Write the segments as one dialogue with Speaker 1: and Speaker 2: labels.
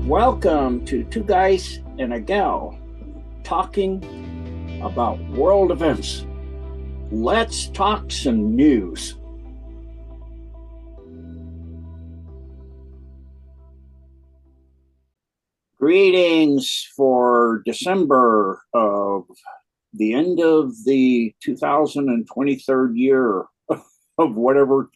Speaker 1: Welcome to Two Guys and a Gal talking about world events. Let's talk some news. Greetings for December of the end of the 2023 year of whatever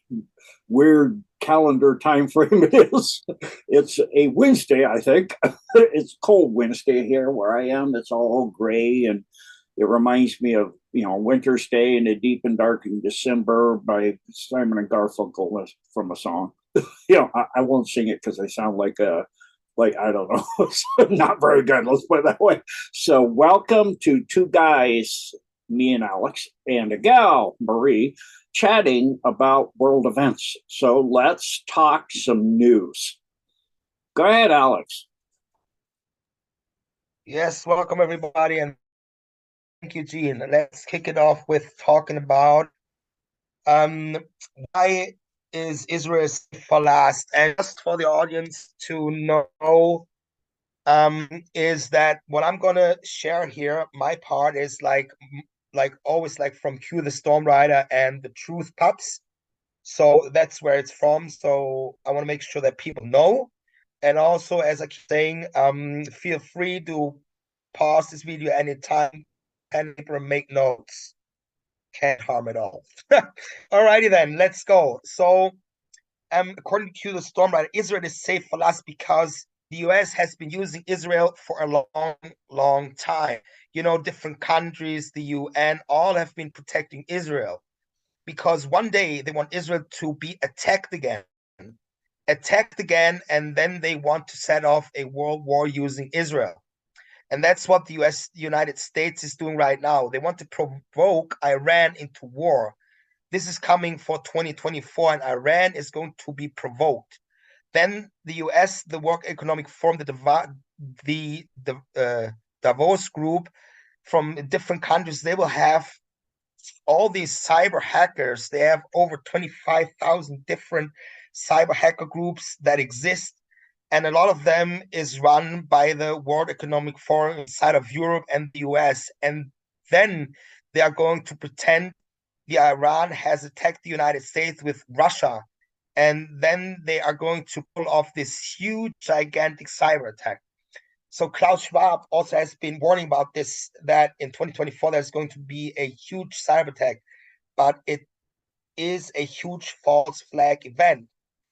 Speaker 1: weird calendar time frame it is. It's a Wednesday, I think. It's cold Wednesday here where I am. It's all gray, and it reminds me of Winter's Day in a Deep and Dark in December by Simon and Garfunkel from a song. I won't sing it because I sound like I don't know, not very good. Let's put it that way. So welcome to Two Guys, me and Alex, and a gal, Marie, chatting about world events. So let's talk some news. Go ahead, Alex.
Speaker 2: Yes, welcome everybody, and thank you, Gene. Let's kick it off with talking about why is Israel safe for last? And just for the audience to know, is that what I'm gonna share here, my part is like always, like from Q the Storm Rider and the Truth Pups. So that's where it's from. So I want to make sure that people know. And also, as I keep saying, feel free to pause this video anytime, pen and paper, make notes. Can't harm at all. Alrighty then, let's go. So, according to the Storm Rider, Israel is safe for last because the US has been using Israel for a long, long time. Different countries, the UN, all have been protecting Israel because one day they want Israel to be attacked again, and then they want to set off a world war using Israel. And that's what the United States is doing right now. They want to provoke Iran into war. This is coming for 2024, and Iran is going to be provoked. Then the US, the World Economic Forum, the Davos group from different countries, they will have all these cyber hackers. They have over 25,000 different cyber hacker groups that exist, and a lot of them is run by the World Economic Forum inside of Europe and the US. And then they are going to pretend the Iran has attacked the United States with Russia, and then they are going to pull off this huge, gigantic cyber attack. So Klaus Schwab also has been warning about this, that in 2024 there's going to be a huge cyber attack, but it is a huge false flag event.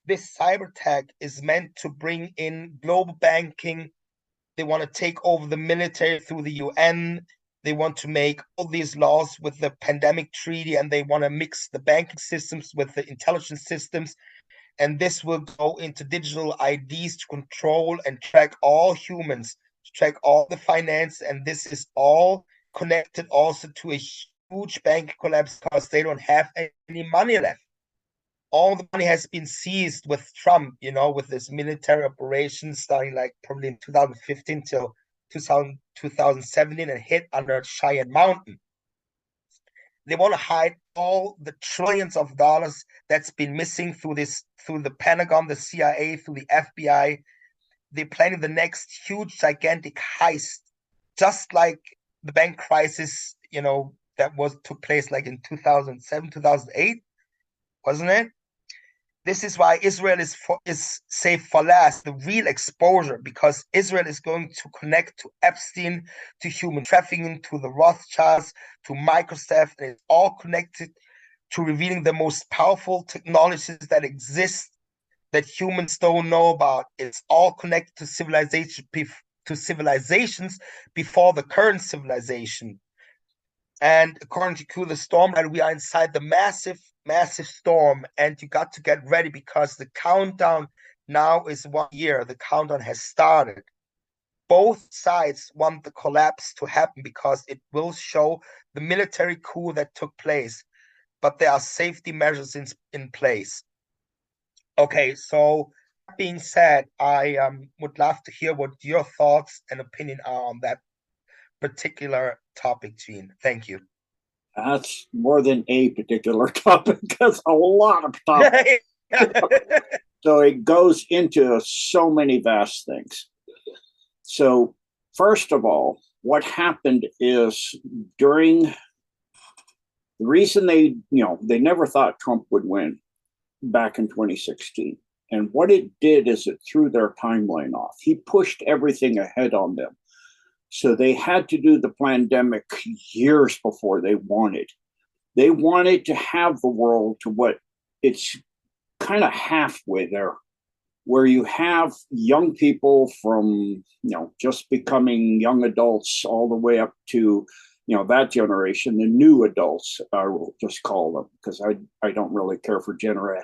Speaker 2: This cyber attack is meant to bring in global banking. They want to take over the military through the UN. They want to make all these laws with the pandemic treaty, and they want to mix the banking systems with the intelligence systems. And this will go into digital IDs to control and track all humans, to track all the finance. And this is all connected also to a huge bank collapse because they don't have any money left. All the money has been seized with Trump, with this military operation starting like probably in 2015 till 2017 and hit under Cheyenne Mountain. They want to hide all the trillions of dollars that's been missing through the Pentagon, the CIA, through the FBI. They're planning the next huge, gigantic heist, just like the bank crisis, that took place like in 2007, 2008, wasn't it? This is why Israel is safe for last, the real exposure, because Israel is going to connect to Epstein, to human trafficking, to the Rothschilds, to Microsoft, and it's all connected to revealing the most powerful technologies that exist that humans don't know about. It's all connected to civilizations before the current civilization. And according to Q the Storm Rider, we are inside the massive storm, and you got to get ready because the countdown now is 1 year. The countdown has started. Both sides want the collapse to happen because it will show the military coup that took place, but there are safety measures in place. Okay, so that being said, I would love to hear what your thoughts and opinion are on that particular topic, Gene. Thank you.
Speaker 1: That's more than a particular topic. That's a lot of topics. So it goes into so many vast things. So, first of all, what happened is during the reason they never thought Trump would win back in 2016. And what it did is it threw their timeline off. He pushed everything ahead on them. So they had to do the pandemic years before they wanted. They wanted to have the world to what it's kind of halfway there, where you have young people from, just becoming young adults all the way up to, that generation, the new adults, I will just call them, because I don't really care for Gener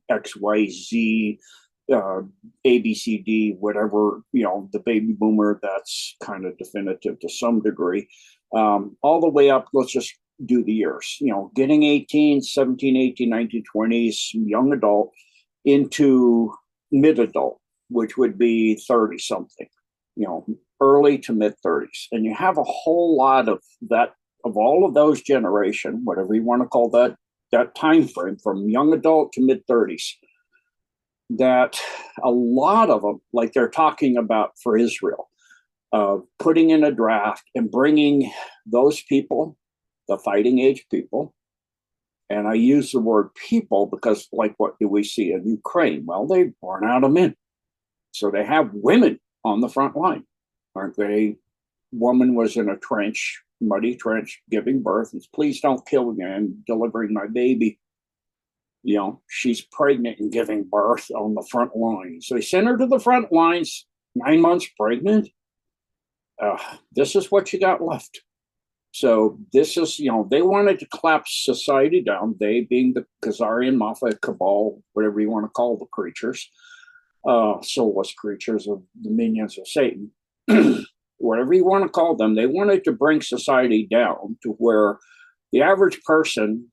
Speaker 1: X, Y, Z, A, B, C, D, whatever, the baby boomer, that's kind of definitive to some degree. All the way up, let's just do the years, getting 18, 17, 18, 19, 20s, young adult into mid adult, which would be 30 something, early to mid 30s. And you have a whole lot of that, of all of those generation, whatever you want to call that time frame from young adult to mid 30s, that a lot of them, like they're talking about for Israel, putting in a draft and bringing those people, the fighting age people. And I use the word people because, like, what do we see in Ukraine? Well, they burn out of men. So they have women on the front line, aren't they? Woman was in a trench, muddy trench, giving birth. And please don't kill me, I'm delivering my baby. She's pregnant and giving birth on the front line. So they send her to the front lines, 9 months pregnant. This is what you got left. So this is, they wanted to collapse society down, they being the Khazarian Mafia cabal, whatever you want to call the creatures, soulless creatures of the minions of Satan, whatever you want to call them. They wanted to bring society down to where the average person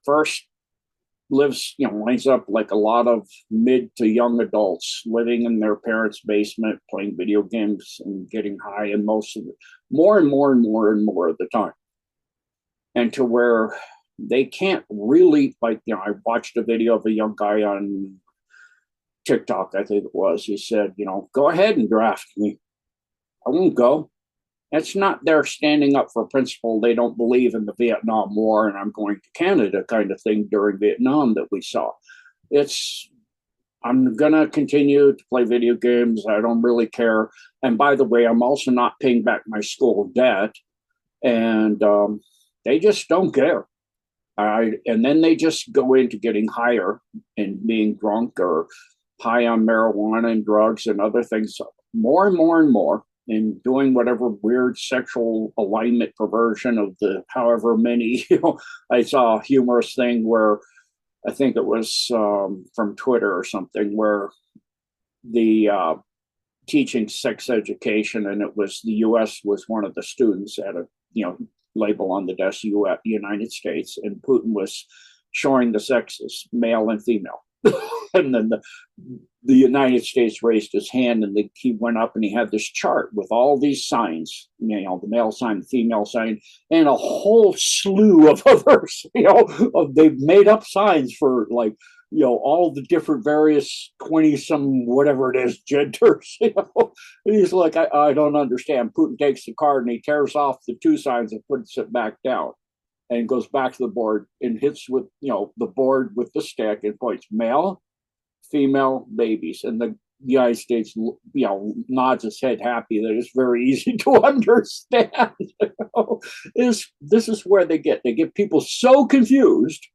Speaker 1: first lives, winds up like a lot of mid to young adults living in their parents' basement, playing video games and getting high, and most of it, more and more and more and more of the time. And to where they can't really, like, I watched a video of a young guy on TikTok, I think it was. He said, go ahead and draft me. I won't go. It's not their standing up for principle. They don't believe in the Vietnam War and I'm going to Canada kind of thing during Vietnam that we saw. I'm going to continue to play video games. I don't really care. And by the way, I'm also not paying back my school debt. And they just don't care. And then they just go into getting higher and being drunk or high on marijuana and drugs and other things, more and more and more, and doing whatever weird sexual alignment perversion of the however many. I saw a humorous thing where I think it was from Twitter or something, where the teaching sex education, and it was the U.S. was one of the students at a label on the desk, United States, and Putin was showing the sexes, male and female. And then the United States raised his hand, and he went up and he had this chart with all these signs, the male sign, the female sign, and a whole slew of others. They've made up signs for, like, all the different various 20 some whatever it is genders. He's like, I don't understand. Putin takes the card and he tears off the two signs and puts it back down, and goes back to the board and hits with, the board with the stick and points male, female, babies. And the United States, nods its head happy that it's very easy to understand. This is where they get people so confused.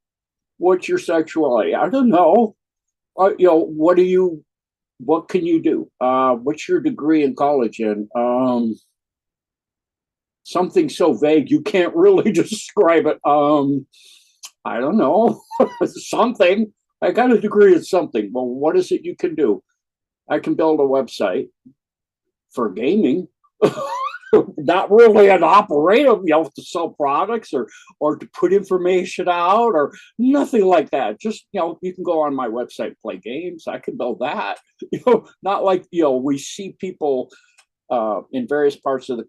Speaker 1: What's your sexuality? I don't know. What can you do? What's your degree in college in? Something so vague you can't really describe it. I don't know. Something. I got a degree in something. Well, what is it you can do? I can build a website for gaming. Not really an operative, to sell products or to put information out or nothing like that. Just, you can go on my website, play games. I can build that. Not like, we see people in various parts of the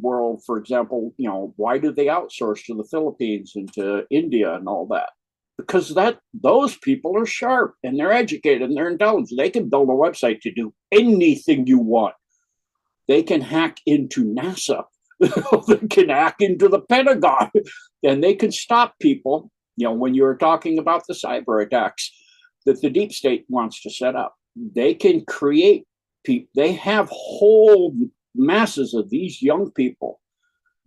Speaker 1: world, for example, why do they outsource to the Philippines and to India and all that? Because those people are sharp and they're educated and they're intelligent. They can build a website to do anything you want. They can hack into NASA. They can hack into the Pentagon, and they can stop people. When you're talking about the cyber attacks that the deep state wants to set up, they can create people. They have whole masses of these young people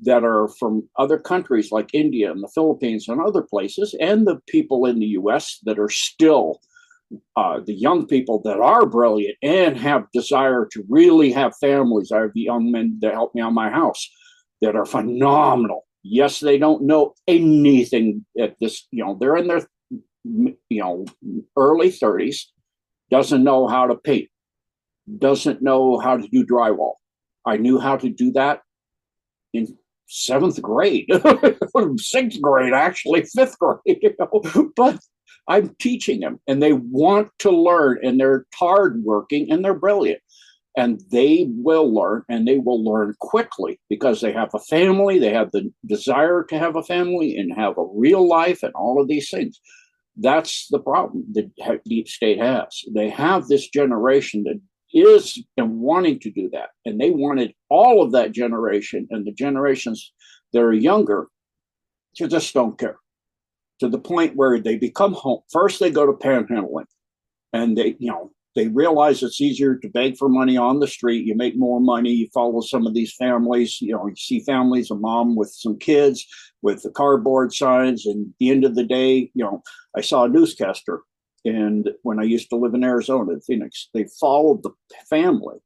Speaker 1: that are from other countries like India and the Philippines and other places, and the people in the US that are still the young people that are brilliant and have desire to really have families. I have young men that help me on my house that are phenomenal. Yes, they don't know anything at this, they're in their, early 30s, doesn't know how to paint, doesn't know how to do drywall. I knew how to do that in 7th grade, 6th grade, actually, 5th grade, but I'm teaching them, and they want to learn, and they're hardworking, and they're brilliant, and they will learn, and they will learn quickly because they have a family, they have the desire to have a family and have a real life and all of these things. That's the problem the deep state has. They have this generation that is and wanting to do that, and they wanted all of that generation and the generations that are younger to just don't care, to the point where they become home. First, they go to panhandling, and they realize it's easier to beg for money on the street. You make more money. You follow some of these families. You see families, a mom with some kids with the cardboard signs. And at the end of the day, I saw a newscaster, and when I used to live in Arizona, in Phoenix, they followed the family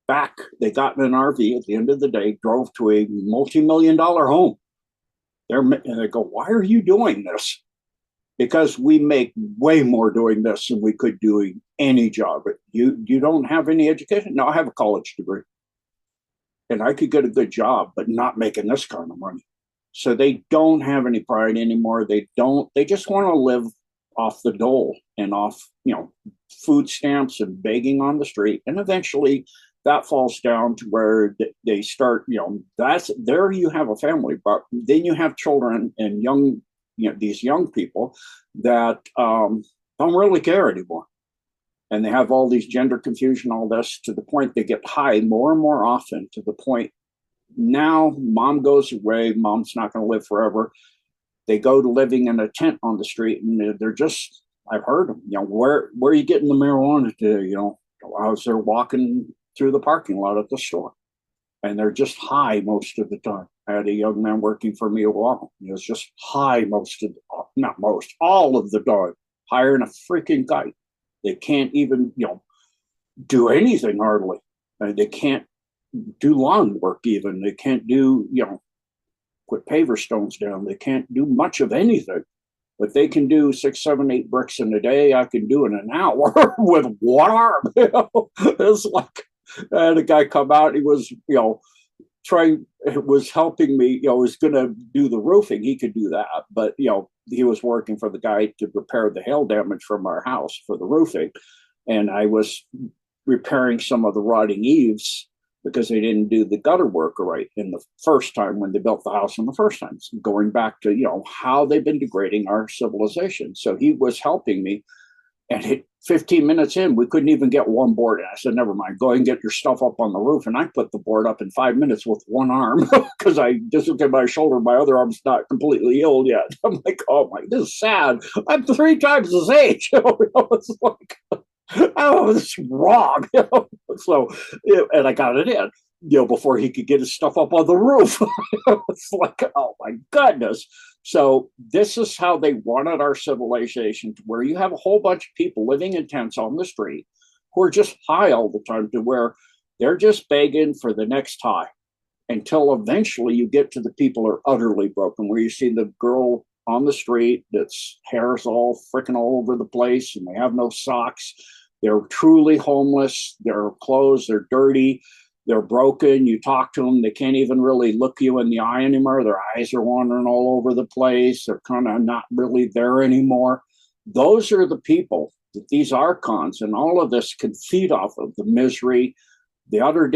Speaker 1: back. They got in an RV at the end of the day, drove to a multi-million-dollar home. And they go, "Why are you doing this?" Because we make way more doing this than we could doing any job. You don't have any education? No, I have a college degree, and I could get a good job, but not making this kind of money. So they don't have any pride anymore. They just want to live off the dole and off, food stamps and begging on the street. And eventually that falls down to where they start, that's there you have a family, but then you have children and these young people that don't really care anymore. And they have all these gender confusion, all this, to the point they get high more and more often, to the point now mom goes away, mom's not going to live forever. They go to living in a tent on the street, and they're just, I've heard them, where are you getting the marijuana today? I was there walking through the parking lot at the store, and they're just high most of the time. I had a young man working for me a while. He was just high all of the time, higher than a freaking kite. They can't even, do anything hardly. They can't do lawn work even. They can't do, put paver stones down. They can't do much of anything. But they can do 6, 7, 8 bricks in a day. I can do in an hour with one arm. It's like, I had a guy come out. He was, was helping me. Was going to do the roofing. He could do that, but he was working for the guy to repair the hail damage from our house for the roofing, and I was repairing some of the rotting eaves because they didn't do the gutter work right in the first time when they built the house in the first time. So going back to how they've been degrading our civilization. So he was helping me, and 15 minutes in, we couldn't even get one board in. I said, "Never mind, go ahead and get your stuff up on the roof." And I put the board up in 5 minutes with one arm because I dislocated my shoulder. My other arm's not completely healed yet. I'm like, "Oh my, this is sad. I'm 3 times his age." It's like, oh, this is wrong. So, and I got it in, before he could get his stuff up on the roof. It's like, oh my goodness. So this is how they wanted our civilization, to where you have a whole bunch of people living in tents on the street who are just high all the time, to where they're just begging for the next high, until eventually you get to the people who are utterly broken, where you see the girl on the street that's hair's all freaking all over the place, and they have no socks. They're truly homeless. Their clothes, they're dirty. They're broken. You talk to them, they can't even really look you in the eye anymore. Their eyes are wandering all over the place. They're kind of not really there anymore. Those are the people that these archons and all of this can feed off of: the misery, the utter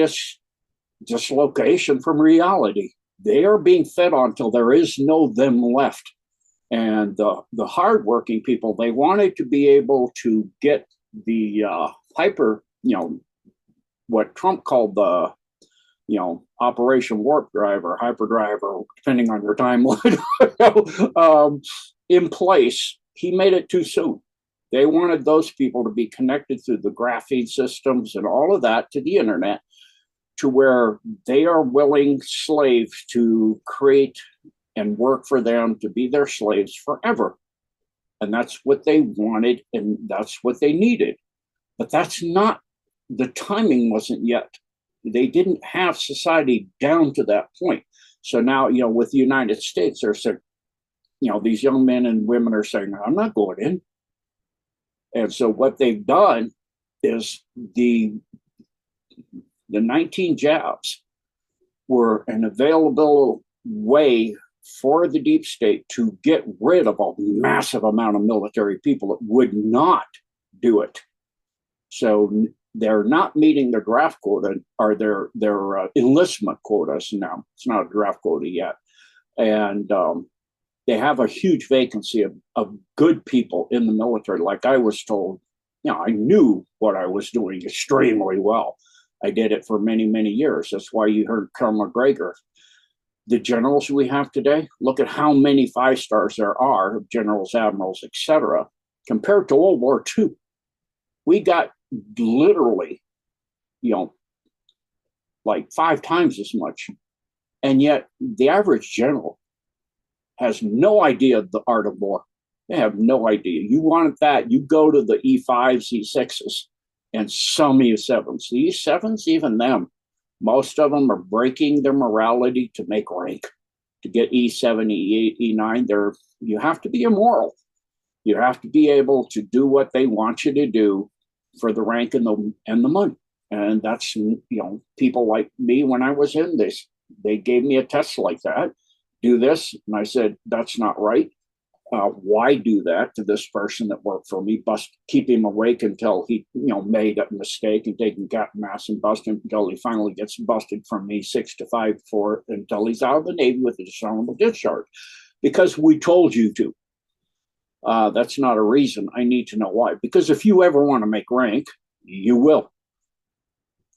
Speaker 1: dislocation from reality. They are being fed on till there is no them left. And the hardworking people, they wanted to be able to get the hyper, what Trump called the, Operation Warp Drive or Hyperdrive, or depending on your timeline, in place, he made it too soon. They wanted those people to be connected through the graphene systems and all of that to the internet, to where they are willing slaves to create and work for them, to be their slaves forever. And that's what they wanted, and that's what they needed. But that's not, the timing wasn't yet. They didn't have society down to that point. So now, with the United States, they're saying, these young men and women are saying, I'm not going in. And so what they've done is the 19 jabs were an available way for the deep state to get rid of a massive amount of military people that would not do it. So they're not meeting their draft quota, or their enlistment quotas now. It's not a draft quota yet. And they have a huge vacancy of good people in the military. Like I was told, I knew what I was doing extremely well. I did it for many, many years. That's why you heard Colonel McGregor. The generals we have today, look at how many 5-stars there are, generals, admirals, etc., compared to World War II. We got literally, like 5 times as much. And yet the average general has no idea of the art of war. They have no idea. You want that, you go to the E5s, E6s, and some E7s. The E7s, even them, most of them are breaking their morality to make rank. To get E7, E8, E9, you have to be immoral. You have to be able to do what they want you to do for the rank and the money. And that's, people like me, when I was in this, they gave me a test like that. Do this. And I said, that's not right. Why do that to this person that worked for me? Keep him awake until he, made a mistake, and take him cat mass and bust him until he finally gets busted from me 6 to 5 for, until he's out of the Navy with a dishonorable discharge, because we told you to. That's not a reason. I need to know why. Because if you ever want to make rank, you will.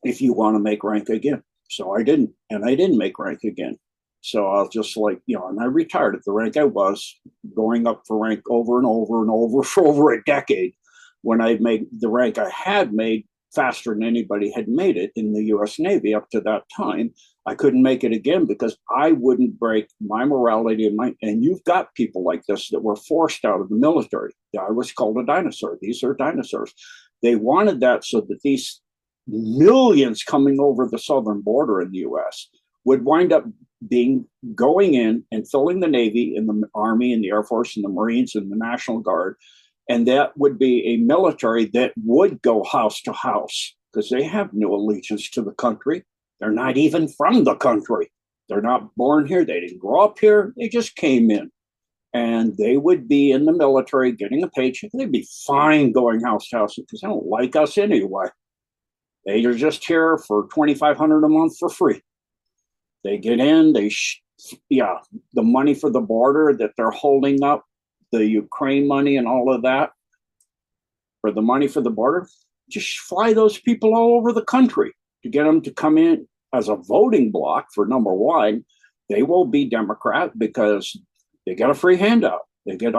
Speaker 1: If you want to make rank again. So I didn't, and I didn't make rank again. So I was just like, and I retired at the rank I was, going up for rank over and over and over for over a decade, when I made the rank I had made faster than anybody had made it in the U.S. Navy up to that time. I couldn't make it again because I wouldn't break my morality and you've got people like this that were forced out of the military. I was called a dinosaur. These are dinosaurs. They wanted that so that these millions coming over the southern border in the U.S. would wind up going in and filling the Navy and the Army and the Air Force and the Marines and the National Guard. And that would be a military that would go house to house, because they have no allegiance to the country. They're not even from the country. They're not born here. They didn't grow up here. They just came in. And they would be in the military getting a paycheck. They'd be fine going house to house because they don't like us anyway. They are just here for $2,500 a month for free. They get in, the money for the border that they're holding up, the Ukraine money and all of that, for the money for the border, just fly those people all over the country to get them to come in as a voting bloc for number one. They will be Democrat because they get a free handout. They get,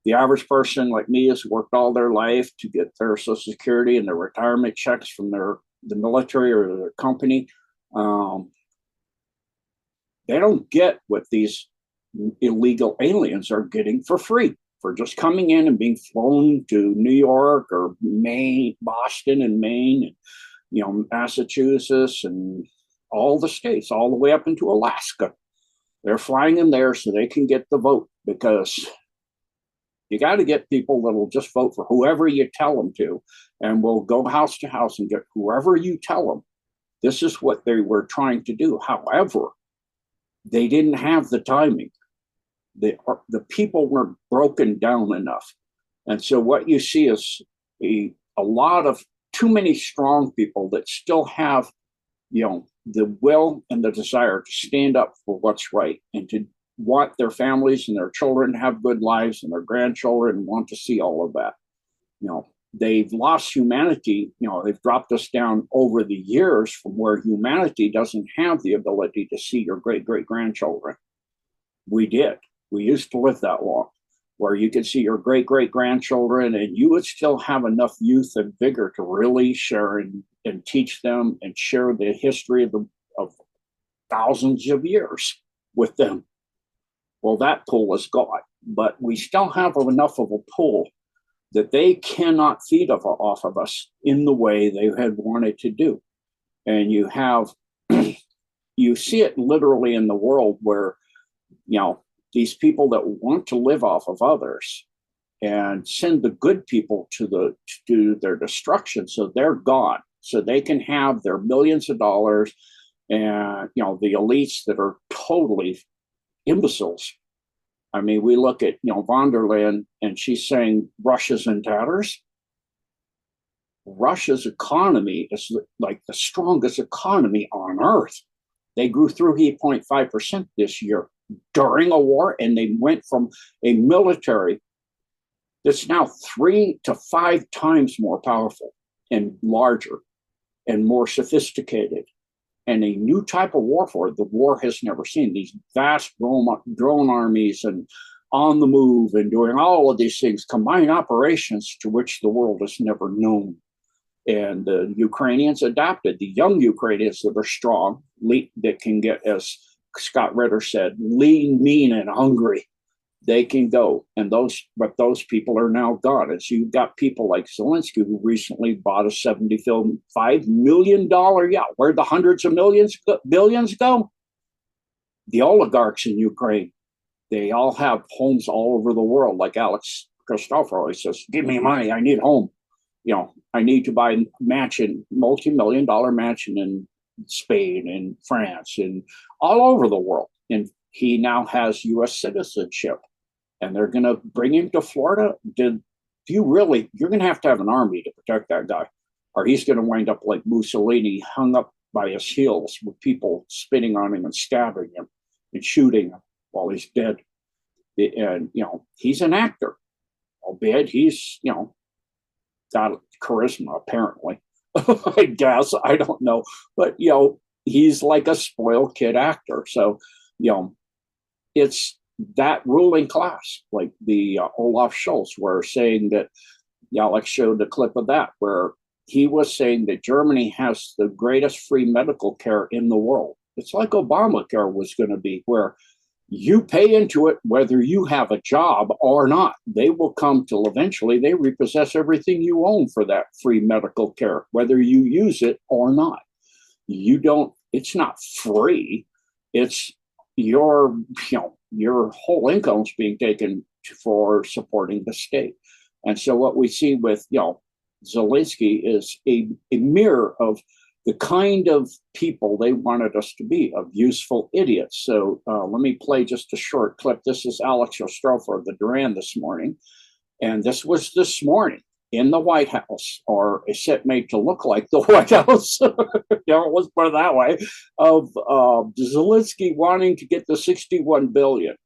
Speaker 1: the average person like me has worked all their life to get their Social Security and their retirement checks from the military or their company. They don't get what these illegal aliens are getting for free, for just coming in and being flown to New York or Maine, Boston and Maine, and, Massachusetts and all the states, all the way up into Alaska. They're flying them there so they can get the vote, because you got to get people that will just vote for whoever you tell them to, and will go house to house and get whoever you tell them. This is what they were trying to do. However, they didn't have the timing. The people weren't broken down enough. And so what you see is a lot of too many strong people that still have, the will and the desire to stand up for what's right and to want their families and their children to have good lives, and their grandchildren want to see all of that. they've lost humanity. They've dropped us down over the years from where humanity doesn't have the ability to see your great-great-grandchildren. We did. We used to live that long, where you could see your great-great-grandchildren and you would still have enough youth and vigor to really share and teach them and share the history of thousands of years with them. Well, that pool is gone, but we still have enough of a pool that they cannot feed off of us in the way they had wanted to do. And you have, you see it literally in the world where, these people that want to live off of others and send the good people to their destruction, so they're gone, so they can have their millions of dollars, and the elites that are totally imbeciles. I mean, we look at von der Leyen, and she's saying Russia's in tatters. Russia's economy is like the strongest economy on earth. They grew through 8.5% this year during a war, and they went from a military that's now 3 to 5 times more powerful and larger and more sophisticated, and a new type of warfare the war has never seen. These vast drone armies and on the move and doing all of these things, combined operations to which the world has never known. And the Ukrainians adapted. The young Ukrainians that are strong, that can get, as Scott Ritter said, lean, mean, and hungry. They can go, but those people are now gone. And so you've got people like Zelensky, who recently bought a $75 million yacht. Where'd the hundreds of billions go? The oligarchs in Ukraine, they all have homes all over the world. Like Alex Christopher always says, give me money, I need a home. I need to buy a mansion, multi-million-dollar mansion in Spain and France and all over the world. And he now has U.S. citizenship, and they're going to bring him to Florida. You're going to have an army to protect that guy, or he's going to wind up like Mussolini, hung up by his heels with people spitting on him and stabbing him and shooting him while he's dead. And, he's an actor, albeit he's, got charisma, apparently. I guess, I don't know, but he's like a spoiled kid actor. So it's that ruling class, like the Olaf Scholz were saying that. Alex showed a clip of that where he was saying that Germany has the greatest free medical care in the world. It's like Obamacare was going to be, where you pay into it whether you have a job or not. They will come till eventually they repossess everything you own for that free medical care, whether you use it or not. It's not free. It's your whole income's being taken for supporting the state. And so what we see with Zelensky is a mirror of the kind of people they wanted us to be, of useful idiots. So let me play just a short clip. This is Alex Ostrofer of the Duran this morning. And this was this morning in the White House, or a set made to look like the White House, let's put it that way, of Zelensky wanting to get the 61 billion.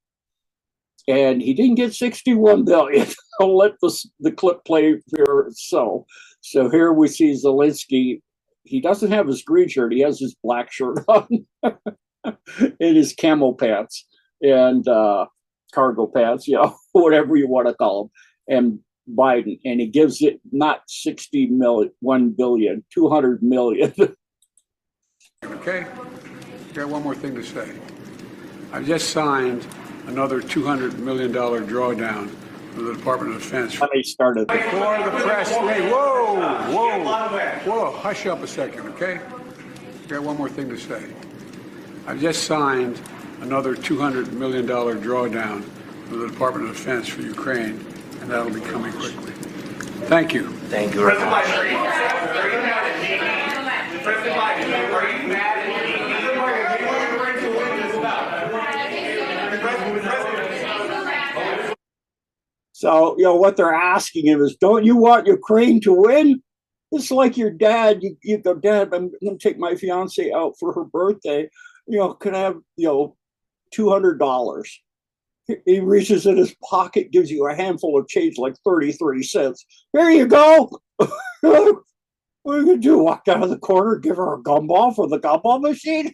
Speaker 1: And he didn't get 61 billion. I'll let the clip play here. So here we see Zelensky. He doesn't have his green shirt. He has his black shirt on and his camel pants and cargo pants, whatever you want to call them. And Biden, and he gives it not 1 billion, 200 million.
Speaker 3: Okay, got one more thing to say. I just signed another $200 million drawdown from the Department of Defense.
Speaker 1: They started.
Speaker 3: For the press. Hey, whoa, hush up a second, okay? Got one more thing to say. I've just signed another $200 million drawdown from the Department of Defense for Ukraine, and that'll be coming quickly. Thank you.
Speaker 2: Thank you. President Biden,
Speaker 4: are you mad at me? President Biden, are you mad at me?
Speaker 1: So, what they're asking him is, don't you want Ukraine to win? It's like your dad. You go, Dad, I'm going to take my fiance out for her birthday. Can I have, $200? He reaches in his pocket, gives you a handful of change, like 33 cents. Here you go. What are you gonna do? Walk out of the corner, give her a gumball from the gumball machine?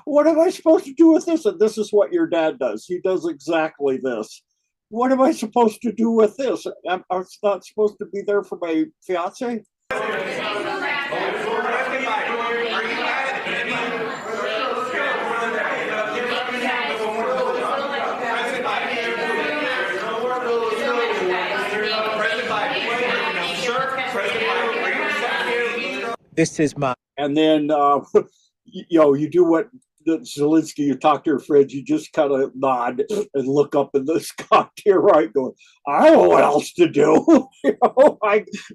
Speaker 1: What am I supposed to do with this? And this is what your dad does. He does exactly this. What am I supposed to do with this? I'm not supposed to be there for my fiance?
Speaker 5: This is my.
Speaker 1: And then, you do what Zelensky, you talk to your friends, you just kind of nod and look up in the sky to your right, going, I don't know what else to do.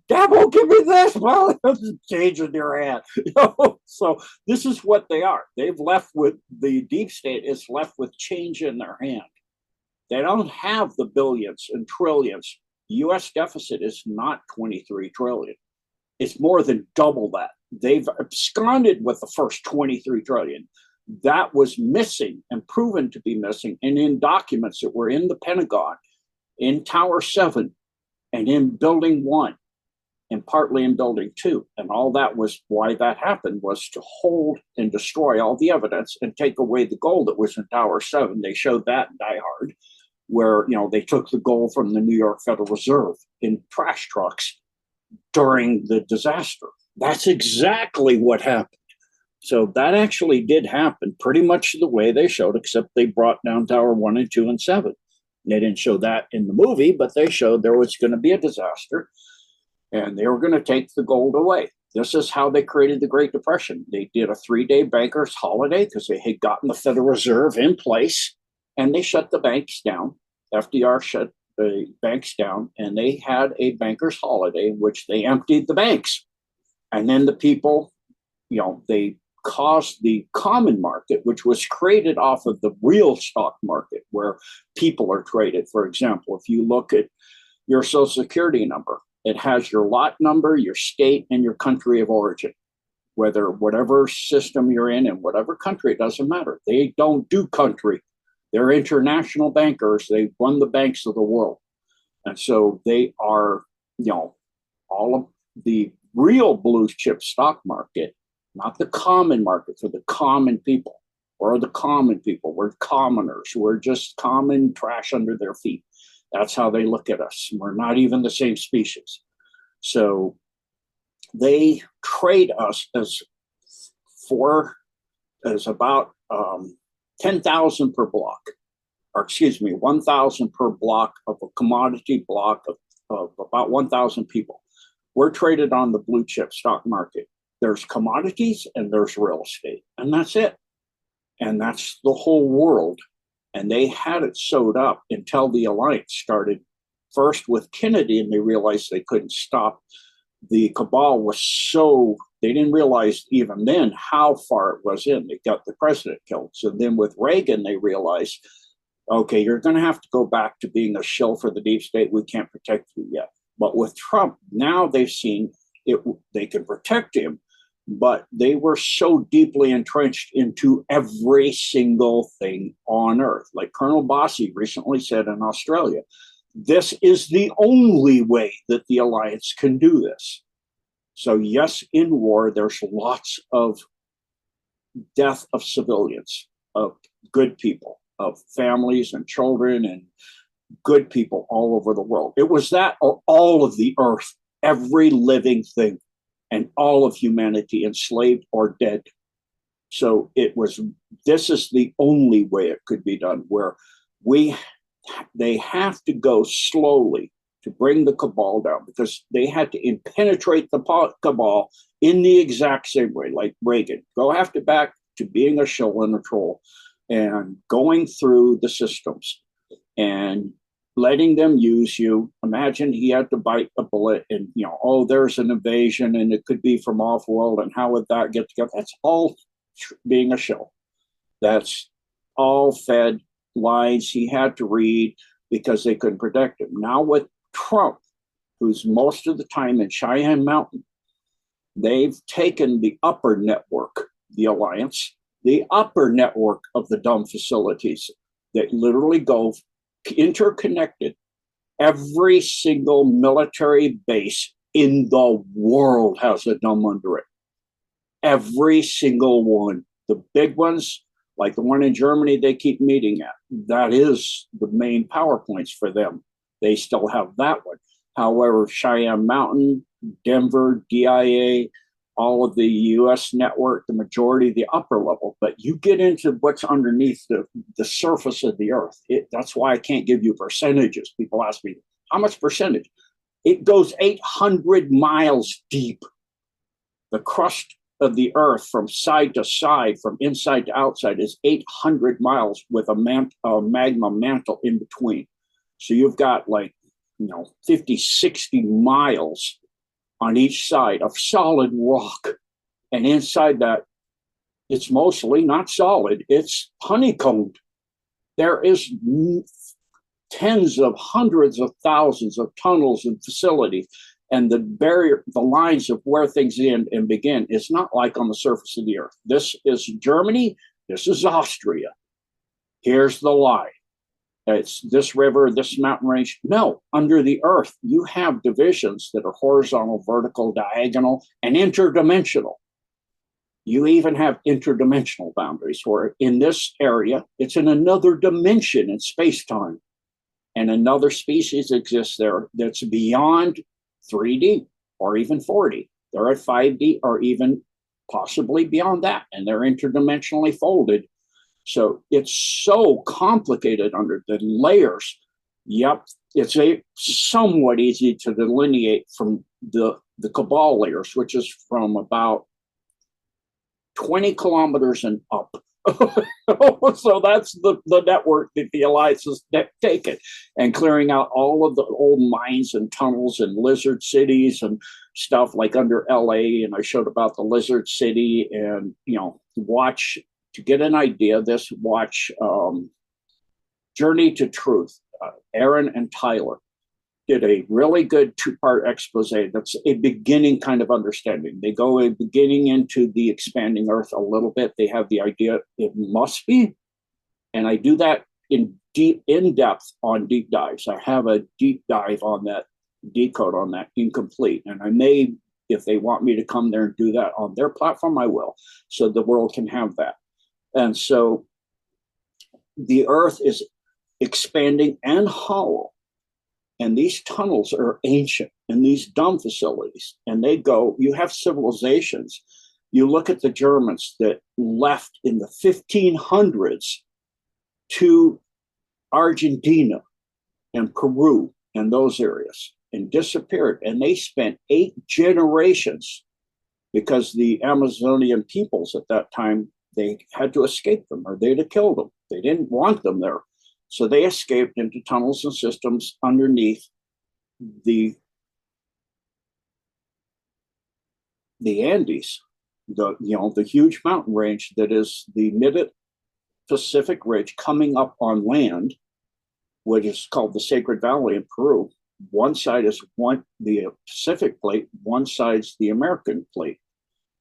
Speaker 1: Dad won't give me this. Well, it's change in your hand. So this is what they are. They've left with the deep state is left with change in their hand. They don't have the billions and trillions. The US deficit is not 23 trillion. It's more than double that. They've absconded with the first 23 trillion. That was missing and proven to be missing, and in documents that were in the Pentagon, in Tower 7, and in Building 1, and partly in Building 2. And all that was why that happened, was to hold and destroy all the evidence and take away the gold that was in Tower 7. They showed that in Die Hard, where they took the gold from the New York Federal Reserve in trash trucks during the disaster. That's exactly what happened. So that actually did happen pretty much the way they showed, except they brought down Tower 1 and 2 and 7. They didn't show that in the movie, but they showed there was going to be a disaster and they were going to take the gold away. This is how they created the Great Depression. They did a 3-day bankers' holiday because they had gotten the Federal Reserve in place, and they shut the banks down. FDR shut the banks down, and they had a bankers' holiday in which they emptied the banks. And then the people, they caused the common market, which was created off of the real stock market where people are traded. For example, if you look at your Social Security number, it has your lot number, your state, and your country of origin. Whatever system you're in whatever country, it doesn't matter. They don't do country. They're international bankers. They run the banks of the world. And so they are, all of the real blue chip stock market, not the common market for the common people. Or the common people. We're commoners. We're just common trash under their feet. That's how they look at us. We're not even the same species. So they trade us as about 10,000 per block, or excuse me, 1,000 per block of a commodity block of about 1,000 people. We're traded on the blue chip stock market. There's commodities and there's real estate, and that's it. And that's the whole world. And they had it sewed up until the alliance started first with Kennedy, and they realized they couldn't stop. The cabal was they didn't realize even then how far it was in. They got the president killed. So then with Reagan, they realized, okay, you're going to have to go back to being a shill for the deep state. We can't protect you yet. But with Trump, now they've seen they can protect him, but they were so deeply entrenched into every single thing on earth. Like Colonel Bossie recently said in Australia, this is the only way that the alliance can do this. So yes, in war, there's lots of death of civilians, of good people, of families and children and good people all over the world. It was that or all of the earth, every living thing, and all of humanity enslaved or dead. So this is the only way it could be done, where they have to go slowly to bring the cabal down, because they had to penetrate the cabal in the exact same way, like Reagan. Have to back to being a shill and a troll and going through the systems and letting them use you. Imagine he had to bite a bullet and, there's an invasion and it could be from off world, and how would that get together? That's all being a shill. That's all fed lines he had to read because they couldn't protect him. Now with Trump, who's most of the time in Cheyenne Mountain, they've taken the upper network, the alliance, the upper network of the dumb facilities, that literally go interconnected. Every single military base in the world has a dome under it. Every single one. The big ones, like the one in Germany they keep meeting at, that is the main power points for them. They still have that one. However, Cheyenne Mountain, Denver, DIA, all of the US network, the majority of the upper level, but you get into what's underneath the surface of the earth. That's why I can't give you percentages. People ask me, how much percentage? It goes 800 miles deep. The crust of the earth from side to side, from inside to outside, is 800 miles with a magma mantle in between. So you've got 50, 60 miles on each side of solid rock. And inside that, it's mostly not solid, it's honeycombed. There is tens of hundreds of thousands of tunnels and facilities. And the barrier, the lines of where things end and begin is not like on the surface of the earth. This is Germany, this is Austria. Here's the lie. It's this river, this mountain range. No, under the earth, you have divisions that are horizontal, vertical, diagonal, and interdimensional. You even have interdimensional boundaries where in this area, it's in another dimension in space-time. And another species exists there that's beyond 3D or even 4D. They're at 5D or even possibly beyond that. And they're interdimensionally folded. So it's so complicated under the layers. Yep, it's somewhat easy to delineate from the cabal layers, which is from about 20 kilometers and up. So that's the network that the Alliance has taken, and clearing out all of the old mines and tunnels and lizard cities and stuff like under LA. And I showed about the lizard city, and watch to get an idea. Watch Journey to Truth. Aaron and Tyler did a really good 2-part expose that's a beginning kind of understanding. They go a beginning into the expanding earth a little bit. They have the idea it must be. And I do that in depth on deep dives. I have a deep dive on that, Decode on that, incomplete. And I may, if they want me to come there and do that on their platform, I will, so the world can have that. And so the earth is expanding and hollow. And these tunnels are ancient, and these dumb facilities, and you have civilizations. You look at the Germans that left in the 1500s to Argentina and Peru and those areas and disappeared. And they spent 8 generations because the Amazonian peoples at that time, they had to escape them or they'd have killed them. They didn't want them there. So they escaped into tunnels and systems underneath the Andes, the huge mountain range that is the Mid-Pacific Ridge coming up on land, which is called the Sacred Valley in Peru. One side is the Pacific plate, one side's the American plate.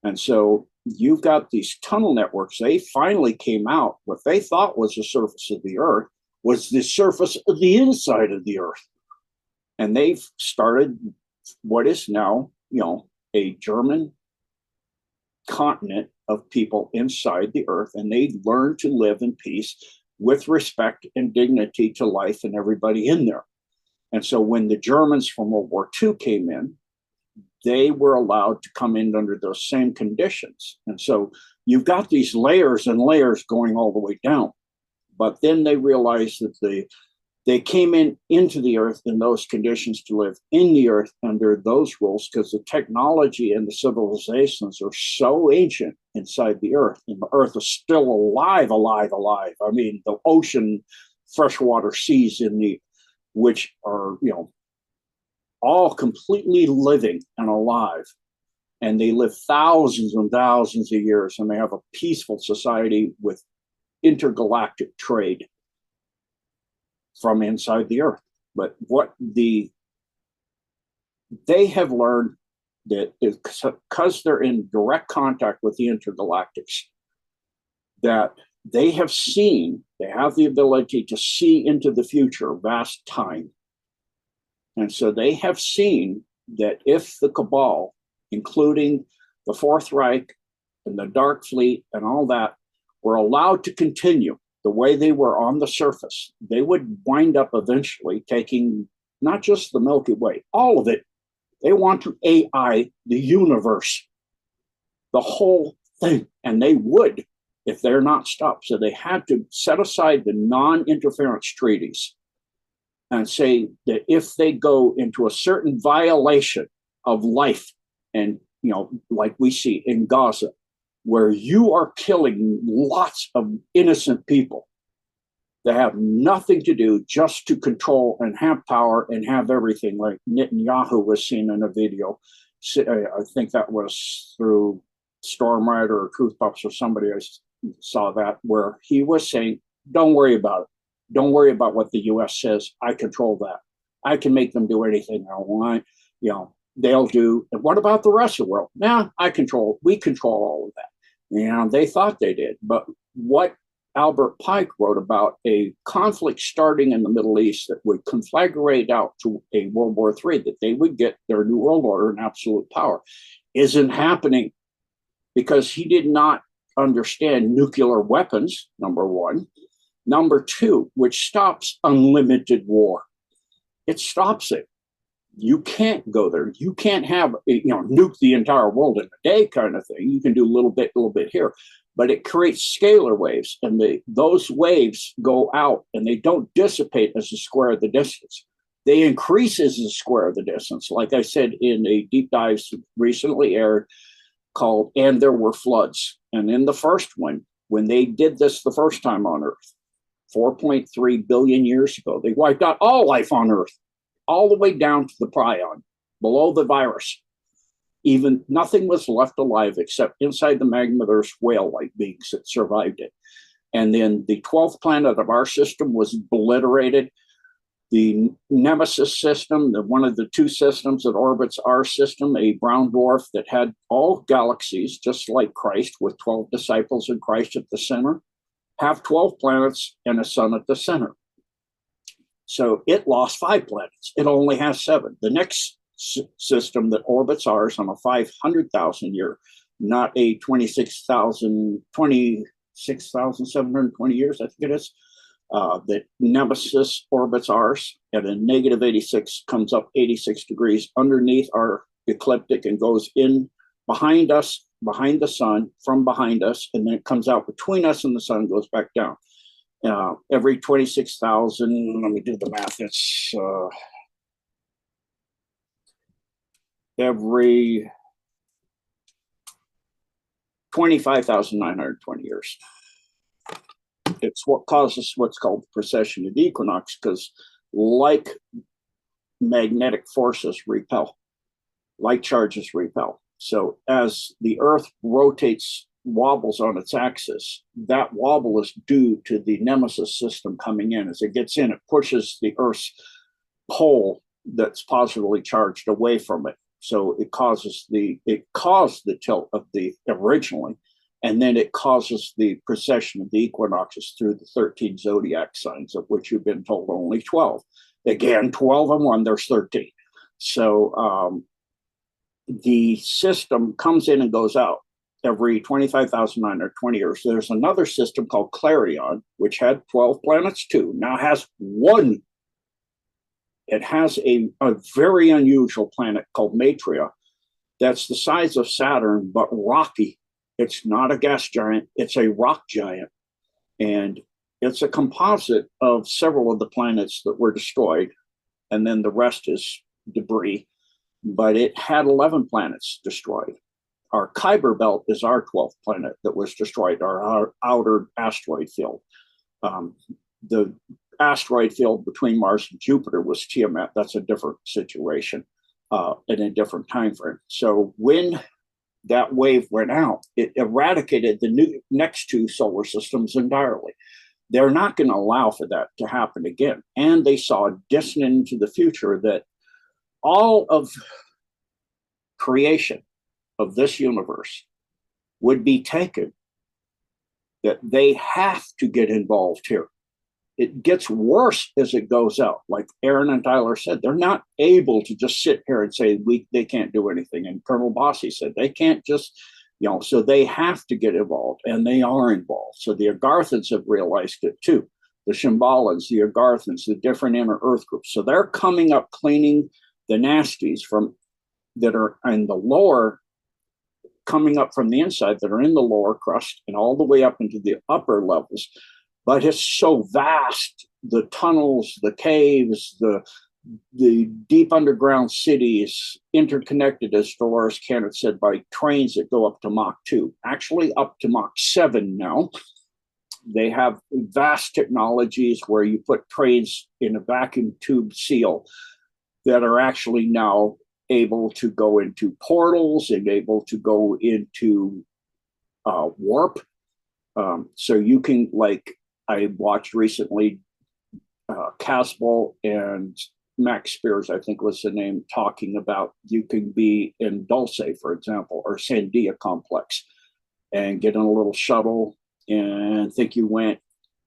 Speaker 1: And so you've got these tunnel networks. They finally came out. What they thought was the surface of the earth was the surface of the inside of the earth. And they've started what is now, a German continent of people inside the earth. And they learned to live in peace with respect and dignity to life and everybody in there. And so when the Germans from World War II came in, they were allowed to come in under those same conditions. And so you've got these layers and layers going all the way down. But then they realized that they came into the earth in those conditions to live in the earth under those rules, because the technology and the civilizations are so ancient inside the earth, and the earth is still alive. I mean, the ocean, freshwater seas which are, all completely living and alive. And they live thousands and thousands of years, and they have a peaceful society with intergalactic trade from inside the earth. But they have learned that because they're in direct contact with the intergalactics, that they have seen, they have the ability to see into the future, vast time. And so they have seen that if the cabal, including the Fourth Reich and the Dark Fleet and all that, were allowed to continue the way they were on the surface, they would wind up eventually taking not just the Milky Way, all of it. They want to AI the universe, the whole thing, and they would if they're not stopped. So they had to set aside the non-interference treaties and say that if they go into a certain violation of life, and like we see in Gaza, where you are killing lots of innocent people that have nothing to do just to control and have power and have everything, like Netanyahu was seen in a video. I think that was through Storm Rider or Truth Pups or somebody. I saw that where he was saying, don't worry about it. Don't worry about what the US says. I control that. I can make them do anything I want. They'll do. And what about the rest of the world? Nah, we control all of that. They thought they did. But what Albert Pike wrote about a conflict starting in the Middle East that would conflagrate out to a World War III, that they would get their new world order and absolute power, isn't happening because he did not understand nuclear weapons, number one. Number two, which stops unlimited war. It stops it. You can't go there. You can't have, nuke the entire world in a day kind of thing. You can do a little bit here, but it creates scalar waves, and those waves go out and they don't dissipate as the square of the distance. They increase as the square of the distance. Like I said in a deep dive recently aired called "And There Were Floods." And in the first one, when they did this the first time on Earth, 4.3 billion years ago, they wiped out all life on Earth, all the way down to the prion, below the virus. Even nothing was left alive except inside the magma there's whale-like beings that survived it. And then the 12th planet of our system was obliterated. The Nemesis system, one of the two systems that orbits our system, a brown dwarf that had all galaxies, just like Christ, with 12 disciples and Christ at the center, have 12 planets and a sun at the center. So it lost 5 planets. It only has 7. The next system that orbits ours on a 500,000 year, not a 26,720 years, I think it is, that Nemesis orbits ours at a negative 86, comes up 86 degrees underneath our ecliptic and goes in behind us, behind the sun, from behind us, and then it comes out between us and the sun and goes back down. Every 26,000, let me do the math, it's every 25,920 years. It's what causes what's called the precession of the equinox, because like magnetic forces repel, like charges repel. So as the Earth rotates, wobbles on its axis, that wobble is due to the Nemesis system coming in. As it gets in, it pushes the Earth's pole that's positively charged away from it. So it caused the tilt of the originally, and then it causes the precession of the equinoxes through the 13 zodiac signs, of which you've been told only 12. Again, 12 and 1, there's 13. So the system comes in and goes out every 25,920 years. There's another system called Clarion, which had 12 planets too. Now has 1. It has a very unusual planet called Matria that's the size of Saturn, but rocky. It's not a gas giant, it's a rock giant. And it's a composite of several of the planets that were destroyed, and then the rest is debris. But it had 11 planets destroyed. Our Kuiper belt is our 12th planet that was destroyed, our outer asteroid field. The asteroid field between Mars and Jupiter was Tiamat. That's a different situation in a different time frame. So when that wave went out, it eradicated the next 2 solar systems entirely. They're not going to allow for that to happen again. And they saw distant into the future that all of creation of this universe would be taken that they have to get involved here. It gets worse as it goes out. Like Aaron and Tyler said, they're not able to just sit here and say they can't do anything. And Colonel Bossy said they can't just, so they have to get involved, and they are involved. So the Agarthans have realized it too. The Shimbalans, the Agarthans, the different inner earth groups. So they're coming up cleaning the nasties that are in the lower, coming up from the inside, that are in the lower crust and all the way up into the upper levels. But it's so vast, the tunnels, the caves, the deep underground cities, interconnected, as Dolores Cannon said, by trains that go up to Mach 2, actually up to Mach 7 now. They have vast technologies where you put trains in a vacuum tube seal that are actually now able to go into portals and able to go into warp. So you can, like, I watched recently Caswell and Max Spears, I think was the name, talking about you can be in Dulce, for example, or Sandia Complex, and get in a little shuttle and think you went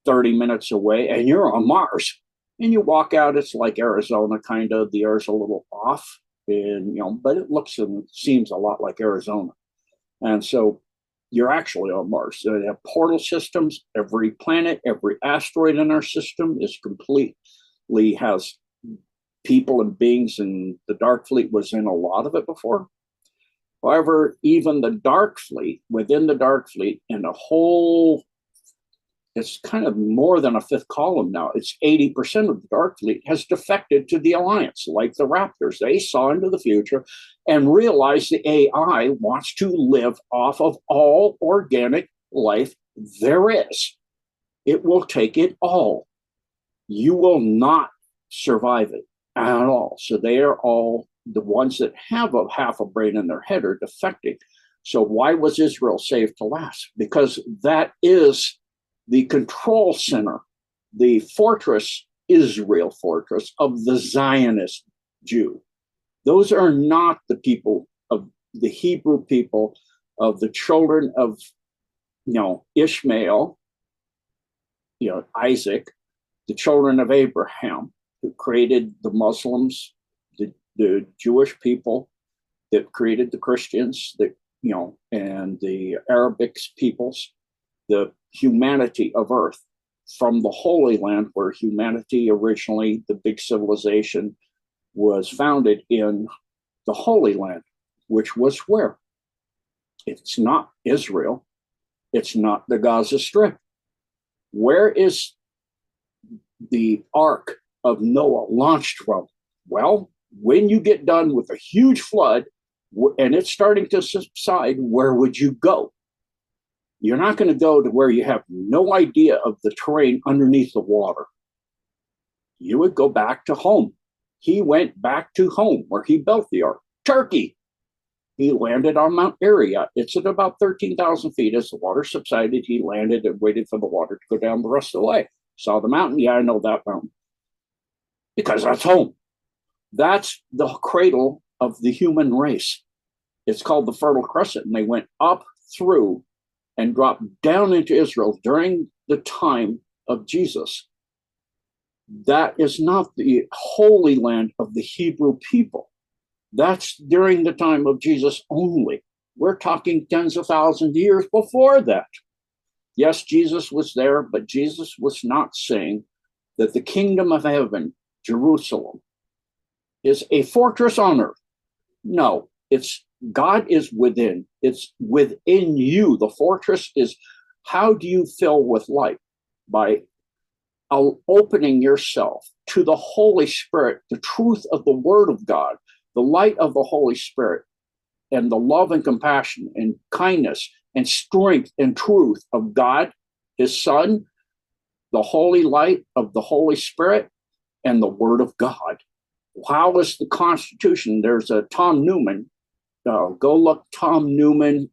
Speaker 1: 30 minutes away and you're on Mars. And you walk out, it's like Arizona, kind of. The air's a little off, and but it looks and seems a lot like Arizona. And so you're actually on Mars. So they have portal systems. Every planet, every asteroid in our system is completely has people and beings, and the Dark Fleet was in a lot of it before. However, even the Dark Fleet, within the Dark Fleet, and a whole, it's kind of more than a fifth column now. It's 80% of the Dark Fleet has defected to the Alliance, like the Raptors. They saw into the future and realized the AI wants to live off of all organic life there is. It will take it all. You will not survive it at all. So they are all, the ones that have a half a brain in their head are defecting. So why was Israel saved to last? Because that is the control center, the fortress, Israel fortress of the Zionist Jew. Those are not the people of the Hebrew people, of the children of, Ishmael, Isaac, the children of Abraham, who created the Muslims, the Jewish people, that created the Christians, and the Arabic peoples, the humanity of Earth, from the Holy Land, where humanity originally, the big civilization, was founded in the Holy Land, which was where? It's not Israel. It's not the Gaza Strip. Where is the Ark of Noah launched from? Well, when you get done with a huge flood and it's starting to subside, where would you go? You're not going to go to where you have no idea of the terrain underneath the water. You would go back to home. He went back to home where he built the ark, Turkey. He landed on Mount Ararat. It's at about 13,000 feet. As the water subsided, he landed and waited for the water to go down the rest of the way. Saw the mountain. Yeah, I know that mountain. Because that's home. That's the cradle of the human race. It's called the Fertile Crescent. And they went up through and dropped down into Israel during the time of Jesus. That is not the Holy Land of the Hebrew people. That's during the time of Jesus only. We're talking tens of thousands of years before that. Yes, Jesus was there, but Jesus was not saying that the kingdom of heaven, Jerusalem, is a fortress on earth. No, it's God is within. It's within you. The fortress is, how do you fill with light? By opening yourself to the Holy Spirit, the truth of the Word of God, the light of the Holy Spirit, and the love and compassion and kindness and strength and truth of God, His Son, the holy light of the Holy Spirit, and the Word of God. How is the Constitution? There's a Tom Newman. Go look Tom Newman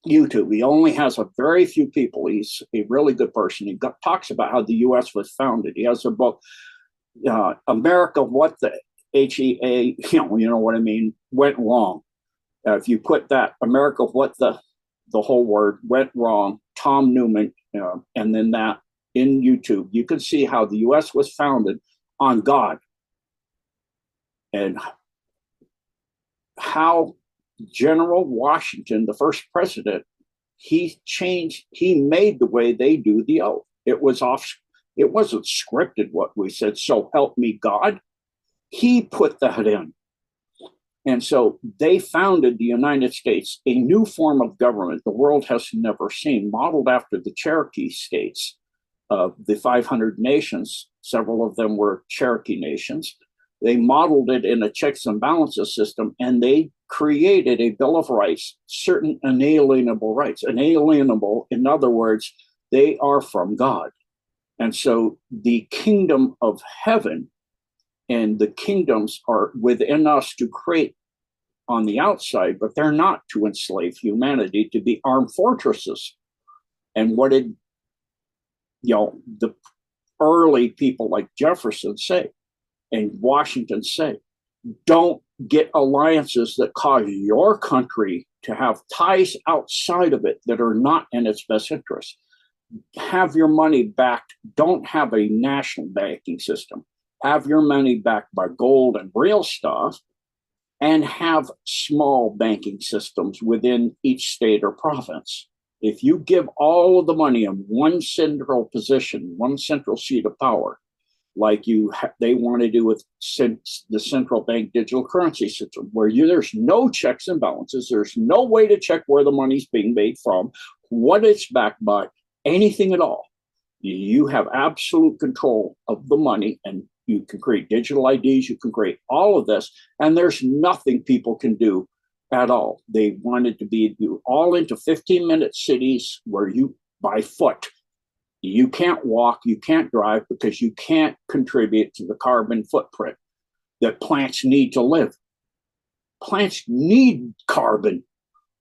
Speaker 1: YouTube. He only has a very few people. He's a really good person. He talks about how the U.S. was founded. He has a book, America, What the HEA, you know what I mean, went wrong. If you put that, America, What the whole word went wrong, Tom Newman, and then that in YouTube, you can see how the US was founded on God and how General Washington, the first president, he made the way they do the oath. It wasn't scripted what we said, so help me God. He put that in. And so they founded the United States, a new form of government the world has never seen, modeled after the Cherokee states of the 500 nations. Several of them were Cherokee nations. They modeled it in a checks and balances system, and they created a Bill of Rights, certain inalienable rights. Inalienable, in other words, they are from God. And so the kingdom of heaven and the kingdoms are within us to create on the outside, but they're not to enslave humanity, to be armed fortresses. And what did the early people like Jefferson say and Washington say? Don't get alliances that cause your country to have ties outside of it that are not in its best interest. Have your money backed. Don't have a national banking system. Have your money backed by gold and real stuff, and have small banking systems within each state or province. If you give all of the money in one central position, one central seat of power, like they want to do with the central bank digital currency system, where there's no checks and balances, there's no way to check where the money's being made from, what it's backed by, anything at all. You have absolute control of the money, and you can create digital IDs, you can create all of this, and there's nothing people can do at all. They wanted to be all into 15-minute cities where you, by foot, you can't walk, you can't drive, because you can't contribute to the carbon footprint that plants need to live. Plants need carbon.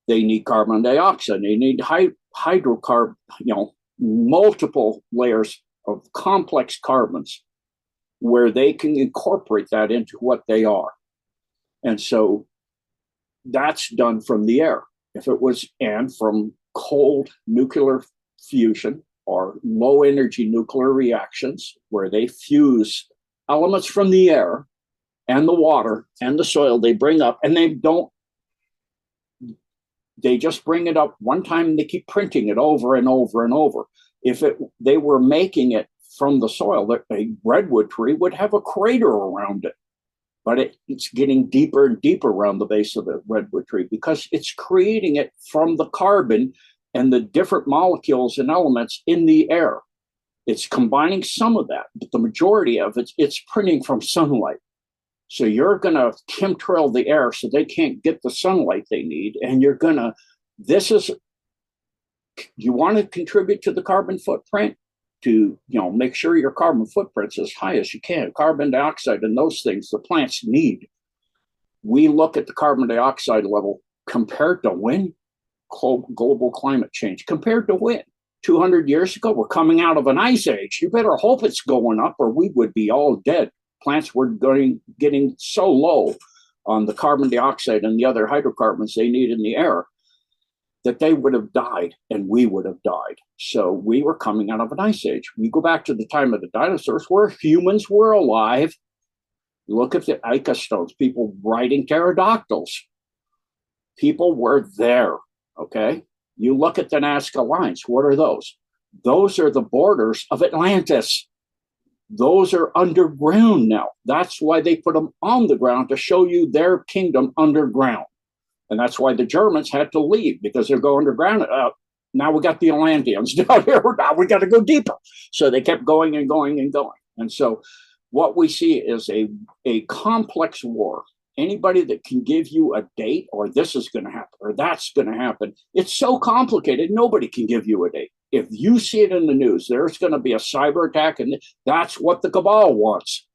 Speaker 1: They need carbon dioxide. They need hydrocarbon, multiple layers of complex carbons where they can incorporate that into what they are. And so that's done from the air. If it was, and from cold nuclear fusion or low energy nuclear reactions, where they fuse elements from the air and the water and the soil, they bring up, and they just bring it up one time and they keep printing it over and over and over. If they were making it from the soil, that a redwood tree would have a crater around it, but it's getting deeper and deeper around the base of the redwood tree because it's creating it from the carbon and the different molecules and elements in the air. It's combining some of that, but the majority of it's printing from sunlight. So you're going to chemtrail the air so they can't get the sunlight they need. And you want to contribute to the carbon footprint, to make sure your carbon footprint's as high as you can. Carbon dioxide and those things the plants need. We look at the carbon dioxide level compared to when? Global climate change. Compared to when? 200 years ago, we're coming out of an ice age. You better hope it's going up or we would be all dead. Plants were getting so low on the carbon dioxide and the other hydrocarbons they need in the air that they would have died and we would have died. So we were coming out of an ice age. We go back to the time of the dinosaurs where humans were alive. Look at the Ica stones, people riding pterodactyls. People were there, okay? You look at the Nazca lines, what are those? Those are the borders of Atlantis. Those are underground now. That's why they put them on the ground, to show you their kingdom underground. And that's why the Germans had to leave, because they're going underground. Now we got the Atlanteans down here. Now we got to go deeper. So they kept going and going and going. And so what we see is a complex war. Anybody that can give you a date, or this is going to happen, or that's going to happen, it's so complicated, nobody can give you a date. If you see it in the news, there's going to be a cyber attack, and that's what the cabal wants.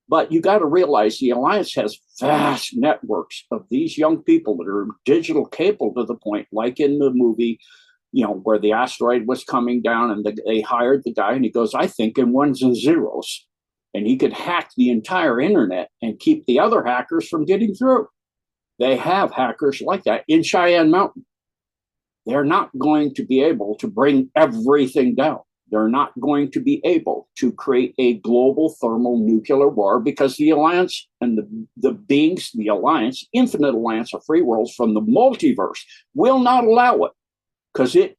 Speaker 1: But you got to realize the Alliance has vast networks of these young people that are digital capable to the point, like in the movie, where the asteroid was coming down and they hired the guy and he goes, I think in ones and zeros. And he could hack the entire internet and keep the other hackers from getting through. They have hackers like that in Cheyenne Mountain. they're not going to be able to bring everything down. They're not going to be able to create a global thermonuclear war because the alliance and the beings, the alliance, infinite alliance of free worlds from the multiverse will not allow it, because it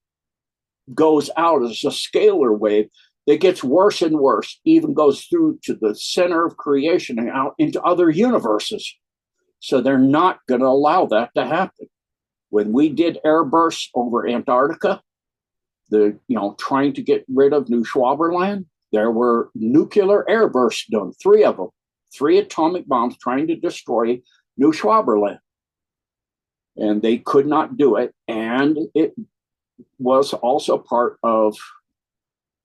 Speaker 1: goes out as a scalar wave that gets worse and worse, even goes through to the center of creation and out into other universes. So they're not going to allow that to happen. When we did airbursts over Antarctica, trying to get rid of New Schwaberland, there were nuclear airbursts done, 3 of them, 3 atomic bombs trying to destroy New Schwaberland. And they could not do it. And it was also part of,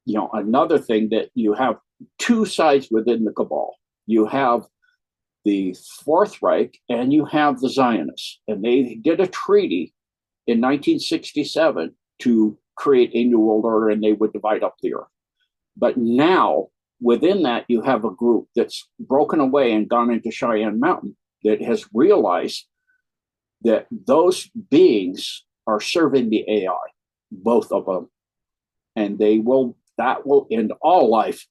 Speaker 1: another thing, that you have 2 sides within the cabal. You have the Fourth Reich and you have the Zionists. And they did a treaty in 1967 to create a new world order, and they would divide up the earth. But now, within that, you have a group that's broken away and gone into Cheyenne Mountain that has realized that those beings are serving the AI, both of them, and that will end all life.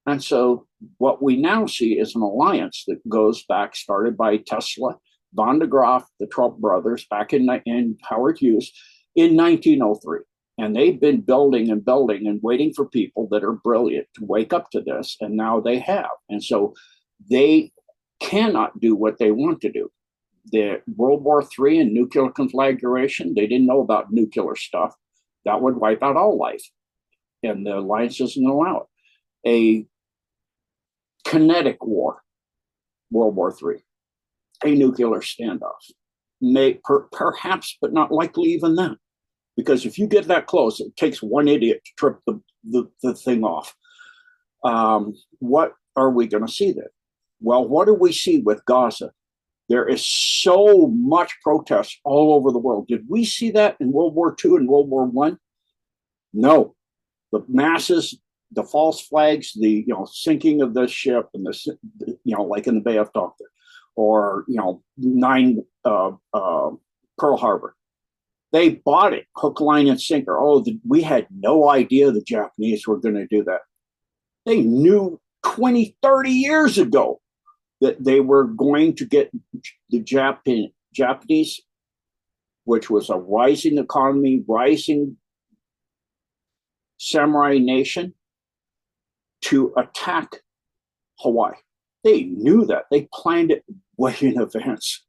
Speaker 1: And so what we now see is an alliance that goes back, started by Tesla, von de Graaff, the Trump brothers, back in Howard Hughes in 1903. And they've been building and building and waiting for people that are brilliant to wake up to this. And now they have. And so they cannot do what they want to do. The World War III and nuclear conflagration, they didn't know about nuclear stuff. That would wipe out all life. And the alliance doesn't allow it. A kinetic war, World War III, a nuclear standoff, perhaps, but not likely even then. Because if you get that close, it takes one idiot to trip the thing off. What are we going to see then? Well, what do we see with Gaza? There is so much protest all over the world. Did we see that in World War II and World War I? No. The masses, the false flags, the sinking of the ship, and like in the Bay of Doctor, or 9 Pearl Harbor. They bought it, hook, line, and sinker. We had no idea the Japanese were going to do that. They knew 20, 30 years ago that they were going to get the Japanese, which was a rising economy, rising samurai nation, to attack Hawaii. They knew that. They planned it way in advance.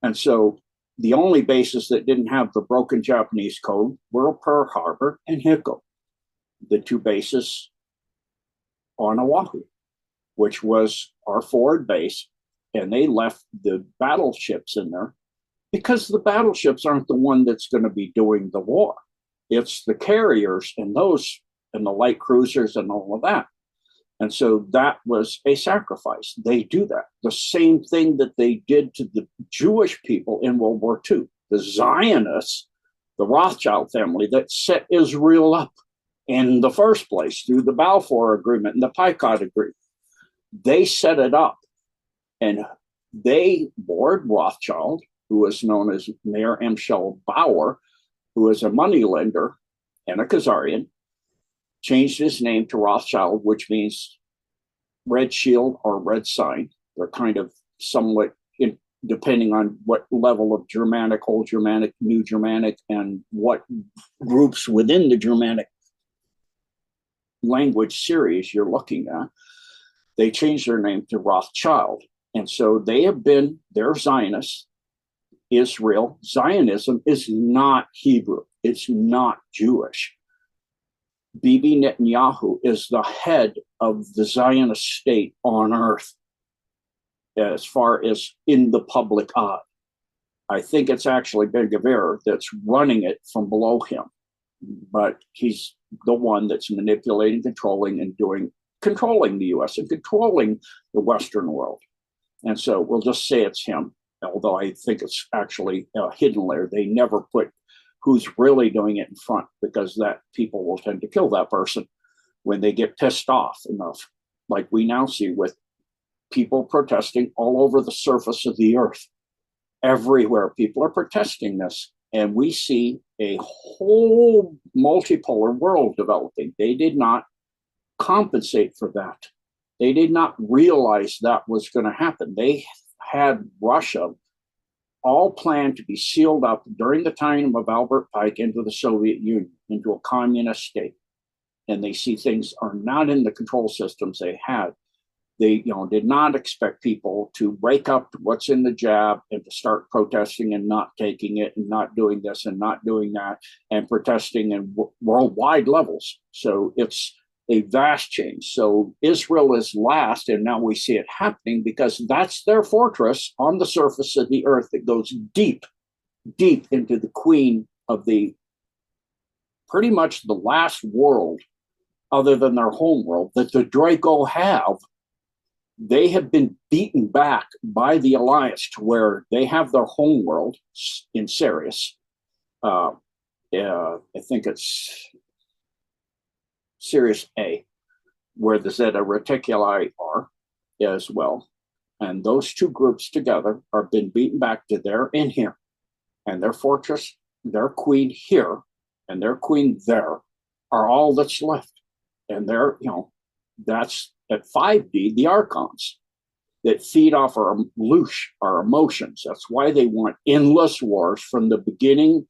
Speaker 1: And so the only bases that didn't have the broken Japanese code were Pearl Harbor and Hiko, the 2 bases on Oahu, which was our forward base. And they left the battleships in there because the battleships aren't the one that's going to be doing the war. It's the carriers and those and the light cruisers and all of that. And so that was a sacrifice. They do that. The same thing that they did to the Jewish people in World War II. The Zionists, the Rothschild family that set Israel up in the first place through the Balfour Agreement and the Picot Agreement. They set it up. And Lord Rothschild, who was known as Mayor Amschel Bauer, who was a moneylender and a Khazarian, changed his name to Rothschild, which means red shield or red sign. They're kind of somewhat, depending on what level of Germanic, Old Germanic, New Germanic, and what groups within the Germanic language series you're looking at. They changed their name to Rothschild. And so they're Zionists. Israel, Zionism is not Hebrew. It's not Jewish. Bibi Netanyahu is the head of the Zionist state on earth as far as in the public eye. I think it's actually Ben-Gvir that's running it from below him, but he's the one that's manipulating, controlling the U.S. and controlling the Western world. And so we'll just say it's him, although I think it's actually a hidden layer. They never put who's really doing it in front, because that people will tend to kill that person when they get pissed off enough, like we now see with people protesting all over the surface of the earth. Everywhere people are protesting this. And we see a whole multipolar world developing. They did not compensate for that. They did not realize that was going to happen. They had Russia all planned to be sealed up during the time of Albert Pike into the Soviet Union, into a communist state. And they see things are not in the control systems they had. They, did not expect people to wake up to what's in the jab and to start protesting and not taking it and not doing this and not doing that and protesting in worldwide levels. So it's a vast change. So Israel is last, and now we see it happening because that's their fortress on the surface of the earth that goes deep, deep into the queen of the pretty much the last world other than their home world that the Draco have. They have been beaten back by the Alliance to where they have their home world in Sirius. I think it's Sirius A, where the Zeta Reticuli are as well. And those two groups together are been beaten back to there and here. And their fortress, their queen here, and their queen there are all that's left. And they're, that's at 5D, the archons that feed off our loosh, our emotions. That's why they want endless wars from the beginning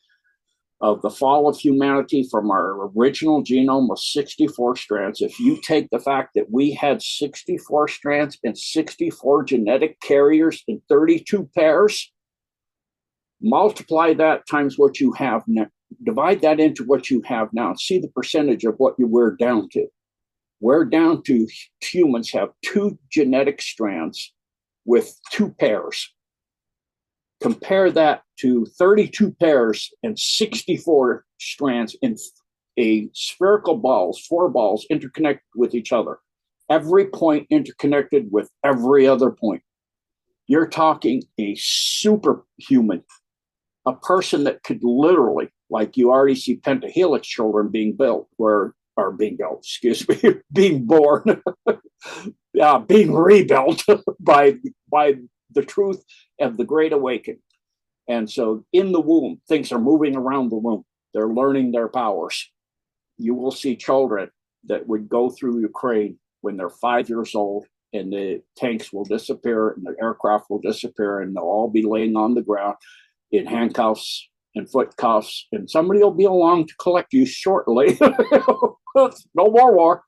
Speaker 1: of the fall of humanity, from our original genome of 64 strands. If you take the fact that we had 64 strands and 64 genetic carriers in 32 pairs, multiply that times what you have now, divide that into what you have now, and see the percentage of what we're down to. We're down to humans have 2 genetic strands with 2 pairs. Compare that to 32 pairs and 64 strands in a spherical balls, 4 balls interconnected with each other. Every point interconnected with every other point. You're talking a superhuman, a person that could literally, like you already see pentahelix children being built, being born, being rebuilt by the truth of the Great Awakening. And so in the womb, things are moving around the womb. They're learning their powers. You will see children that would go through Ukraine when they're 5 years old, and the tanks will disappear and the aircraft will disappear, and they'll all be laying on the ground in handcuffs and foot cuffs, and somebody will be along to collect you shortly. No more war.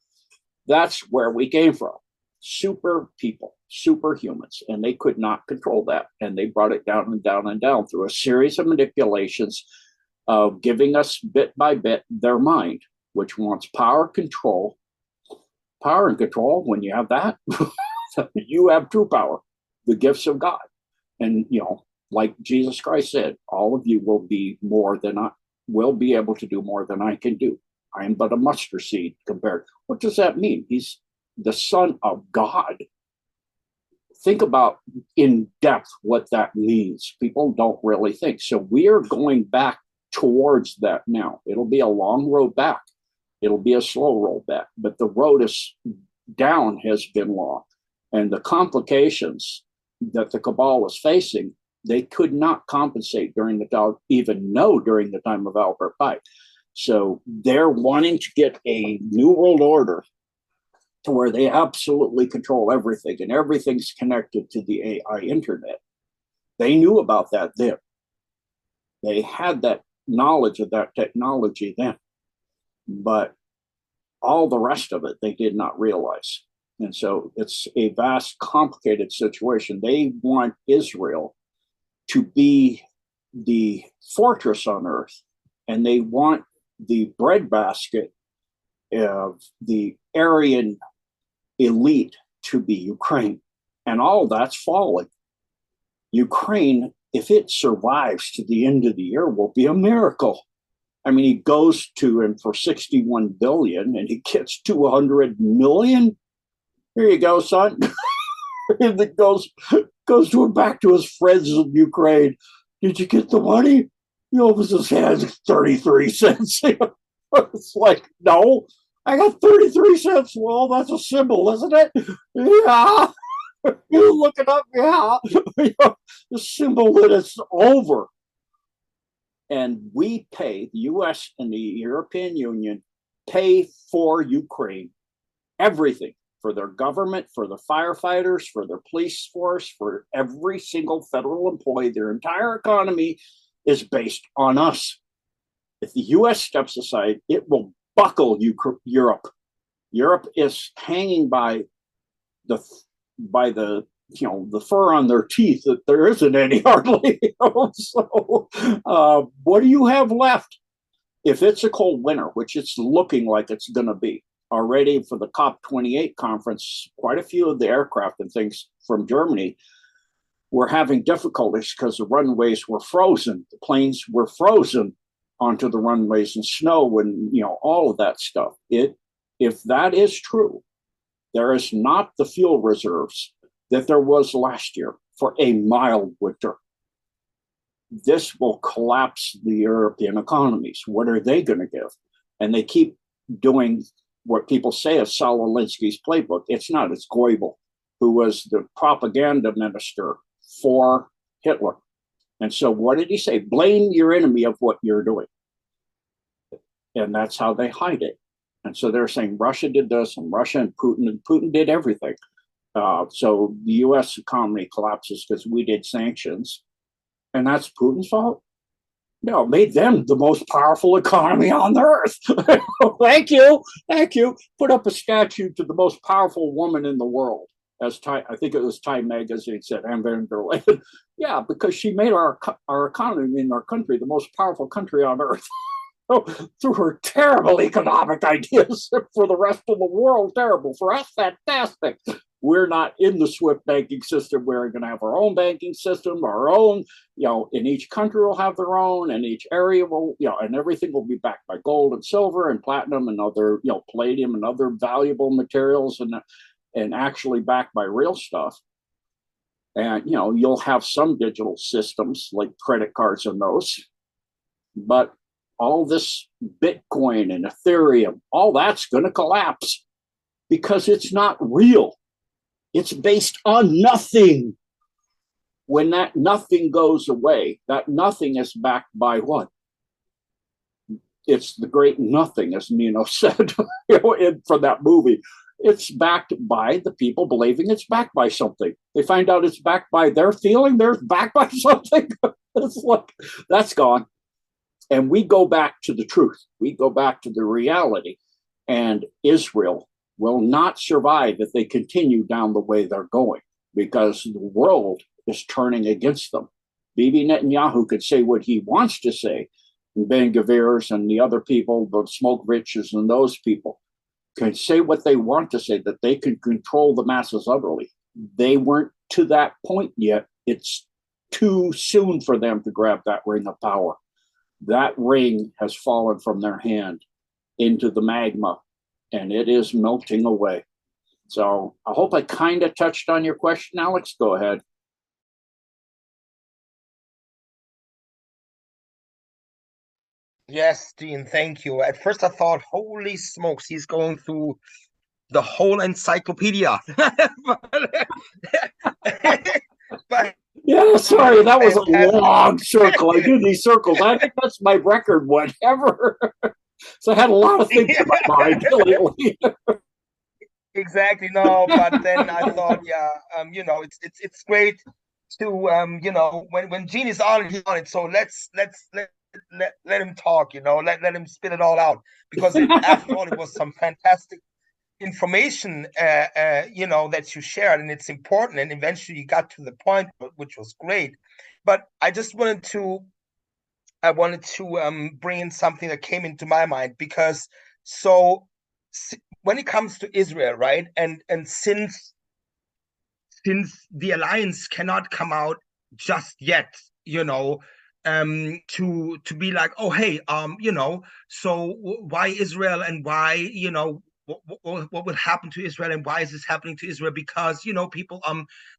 Speaker 1: That's where we came from. Super people, superhumans, and they could not control that. And they brought it down and down and down through a series of manipulations of giving us bit by bit their mind, which wants power, control. Power and control, when you have that, you have true power, the gifts of God. And, like Jesus Christ said, all of you will be able to do more than I can do. I am but a mustard seed compared. What does that mean? He's the Son of God. Think about in depth what that means. People don't really think. So we are going back towards that now. It'll be a long road back. It'll be a slow road back, but the road is down has been long. And the complications that the cabal was facing, they could not compensate during the time of Albert Pike. So they're wanting to get a new world order to where they absolutely control everything, and everything's connected to the AI internet. They knew about that then. They had that knowledge of that technology then, but all the rest of it they did not realize. And so it's a vast, complicated situation. They want Israel to be the fortress on earth, and they want the breadbasket of the Aryan elite to be Ukraine. And all that's falling. Ukraine, if it survives to the end of the year, will be a miracle. I mean, he goes to him for 61 billion and he gets 200 million. Here you go, son. And it goes to him back to his friends in Ukraine. Did you get the money? He opens his hands, 33 cents. It's like, no, I got 33 cents. Well, that's a symbol, isn't it? Yeah. You look it up, yeah. The symbol that it's over. And we pay, the US and the European Union pay for Ukraine everything, for their government, for the firefighters, for their police force, for every single federal employee. Their entire economy is based on us. If the US steps aside, it will buckle Europe. Europe is hanging by the the fur on their teeth, that there isn't any hardly. So what do you have left? If it's a cold winter, which it's looking like it's going to be already for the COP28 conference, quite a few of the aircraft and things from Germany were having difficulties because the runways were frozen. The planes were frozen onto the runways and snow and all of that stuff. If that is true, there is not the fuel reserves that there was last year for a mild winter. This will collapse the European economies. What are they going to give? And they keep doing what people say is Saul Alinsky's playbook. It's not. It's Goebbels, who was the propaganda minister for Hitler. And so what did he say? Blame your enemy of what you're doing. And that's how they hide it. And so they're saying Russia did this, and Russia and Putin did everything. So the U.S. economy collapses because we did sanctions, and that's Putin's fault. No, it made them the most powerful economy on the earth. Thank you. Put up a statue to the most powerful woman in the world, as I think it was Time Magazine said, Anne van der Leyen. Yeah, because she made our economy in our country the most powerful country on earth. Through her terrible economic ideas. For the rest of the world, terrible. For us, fantastic. We're not in the SWIFT banking system. We're going to have our own banking system, our own, in each country will have their own, and each area will, and everything will be backed by gold and silver and platinum and other, palladium and other valuable materials, and actually backed by real stuff. And, you'll have some digital systems like credit cards and those, but all this Bitcoin and Ethereum, all that's going to collapse because it's not real. It's based on nothing. When that nothing goes away, that nothing is backed by what? It's the great nothing, as Nino said from that movie. It's backed by the people believing it's backed by something. They find out it's backed by their feeling they're backed by something. It's like, that's gone. And we go back to the truth. We go back to the reality. And Israel will not survive if they continue down the way they're going, because the world is turning against them. Bibi Netanyahu could say what he wants to say, and Ben Gavir's and the other people, the smoke riches and those people, can say what they want to say, that they can control the masses utterly. They weren't to that point yet. It's too soon for them to grab that ring of power. That ring has fallen from their hand into the magma, and it is melting away. So I hope I kind of touched on your question, Alex. Go ahead.
Speaker 2: Yes, Dean, thank you. At first I thought, holy smokes, he's going through the whole encyclopedia. but
Speaker 1: Yeah, sorry, that was a long circle. I do these circles. I think that's my record one ever. So I had a lot of things in my mind lately.
Speaker 2: Exactly. No, but then I thought, it's great to when Gene is on it, he's on it. So let him talk. Let him spit it all out, because after all, it was some fantastic information that you shared, and it's important, and eventually you got to the point, which was great. But I wanted to bring in something that came into my mind, because when it comes to Israel, right, and since the alliance cannot come out just yet, to be like, oh hey, so why Israel, and why, what will happen to Israel, and why is this happening to Israel? Because people,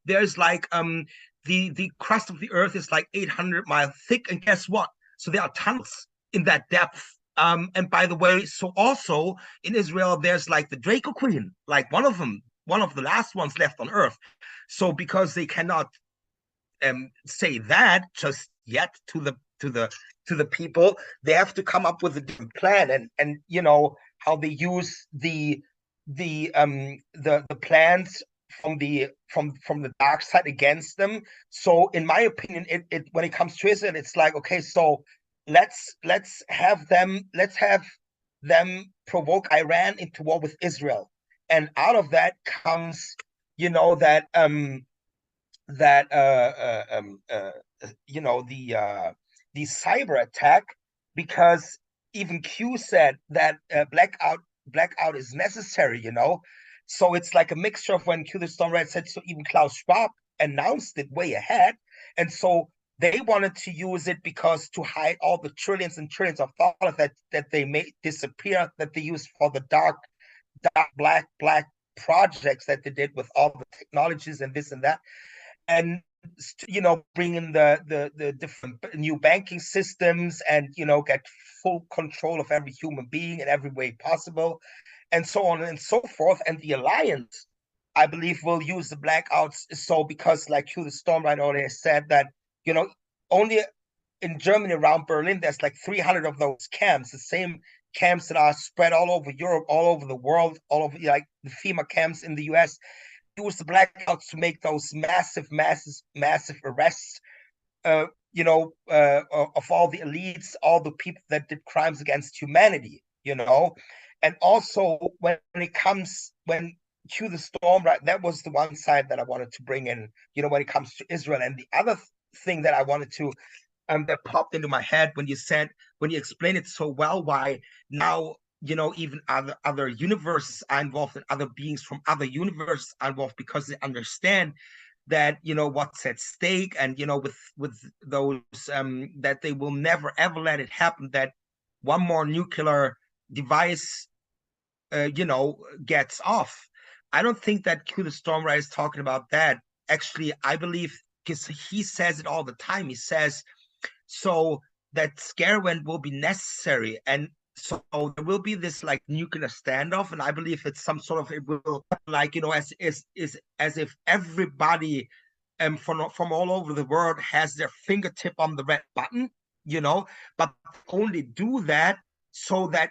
Speaker 2: there's like the crust of the earth is like 800 miles thick, and guess what? So there are tunnels in that depth. And by the way, so also in Israel, there's like the Draco Queen, like one of the last ones left on Earth. So because they cannot say that just yet to the to the people. They have to come up with a different plan, and you know how they use the plans from the dark side against them. So in my opinion, it when it comes to Israel, it's like, okay, so let's have them provoke Iran into war with Israel, and out of that comes, you know, that you know, the cyber attack, because even Q said that blackout is necessary, you know. So it's like a mixture of when Q the Stormrider said so, even Klaus Schwab announced it way ahead, and so they wanted to use it because to hide all the trillions and trillions of dollars that they made disappear, that they used for the dark black projects that they did with all the technologies and this and that, and you know, bring in the different new banking systems, and you know, get full control of every human being in every way possible, and so on and so forth. And the alliance, I believe, will use the blackouts, so because like Hugh the Stormrider already said that, you know, only in Germany around Berlin there's like 300 of those camps, the same camps that are spread all over Europe, all over the world, all over like the FEMA camps in the US. Use the blackouts to make those massive arrests, you know, of all the elites, all the people that did crimes against humanity, you know. And also when Q the Storm, right, that was the one side that I wanted to bring in, you know, when it comes to Israel. And the other thing that I wanted to that popped into my head when you explained it so well, why now, you know, even other universes are involved, and other beings from other universes are involved, because they understand that, you know, what's at stake, and you know, with those that they will never ever let it happen that one more nuclear device you know, gets off. I don't think that Q the Stormrider is talking about that. Actually, I believe, because he says it all the time, he says so that Scarewend will be necessary, and so there will be this like nuclear standoff, and I believe it's some sort of, it will, like, you know, as if everybody from all over the world has their fingertip on the red button, you know, but only do that so that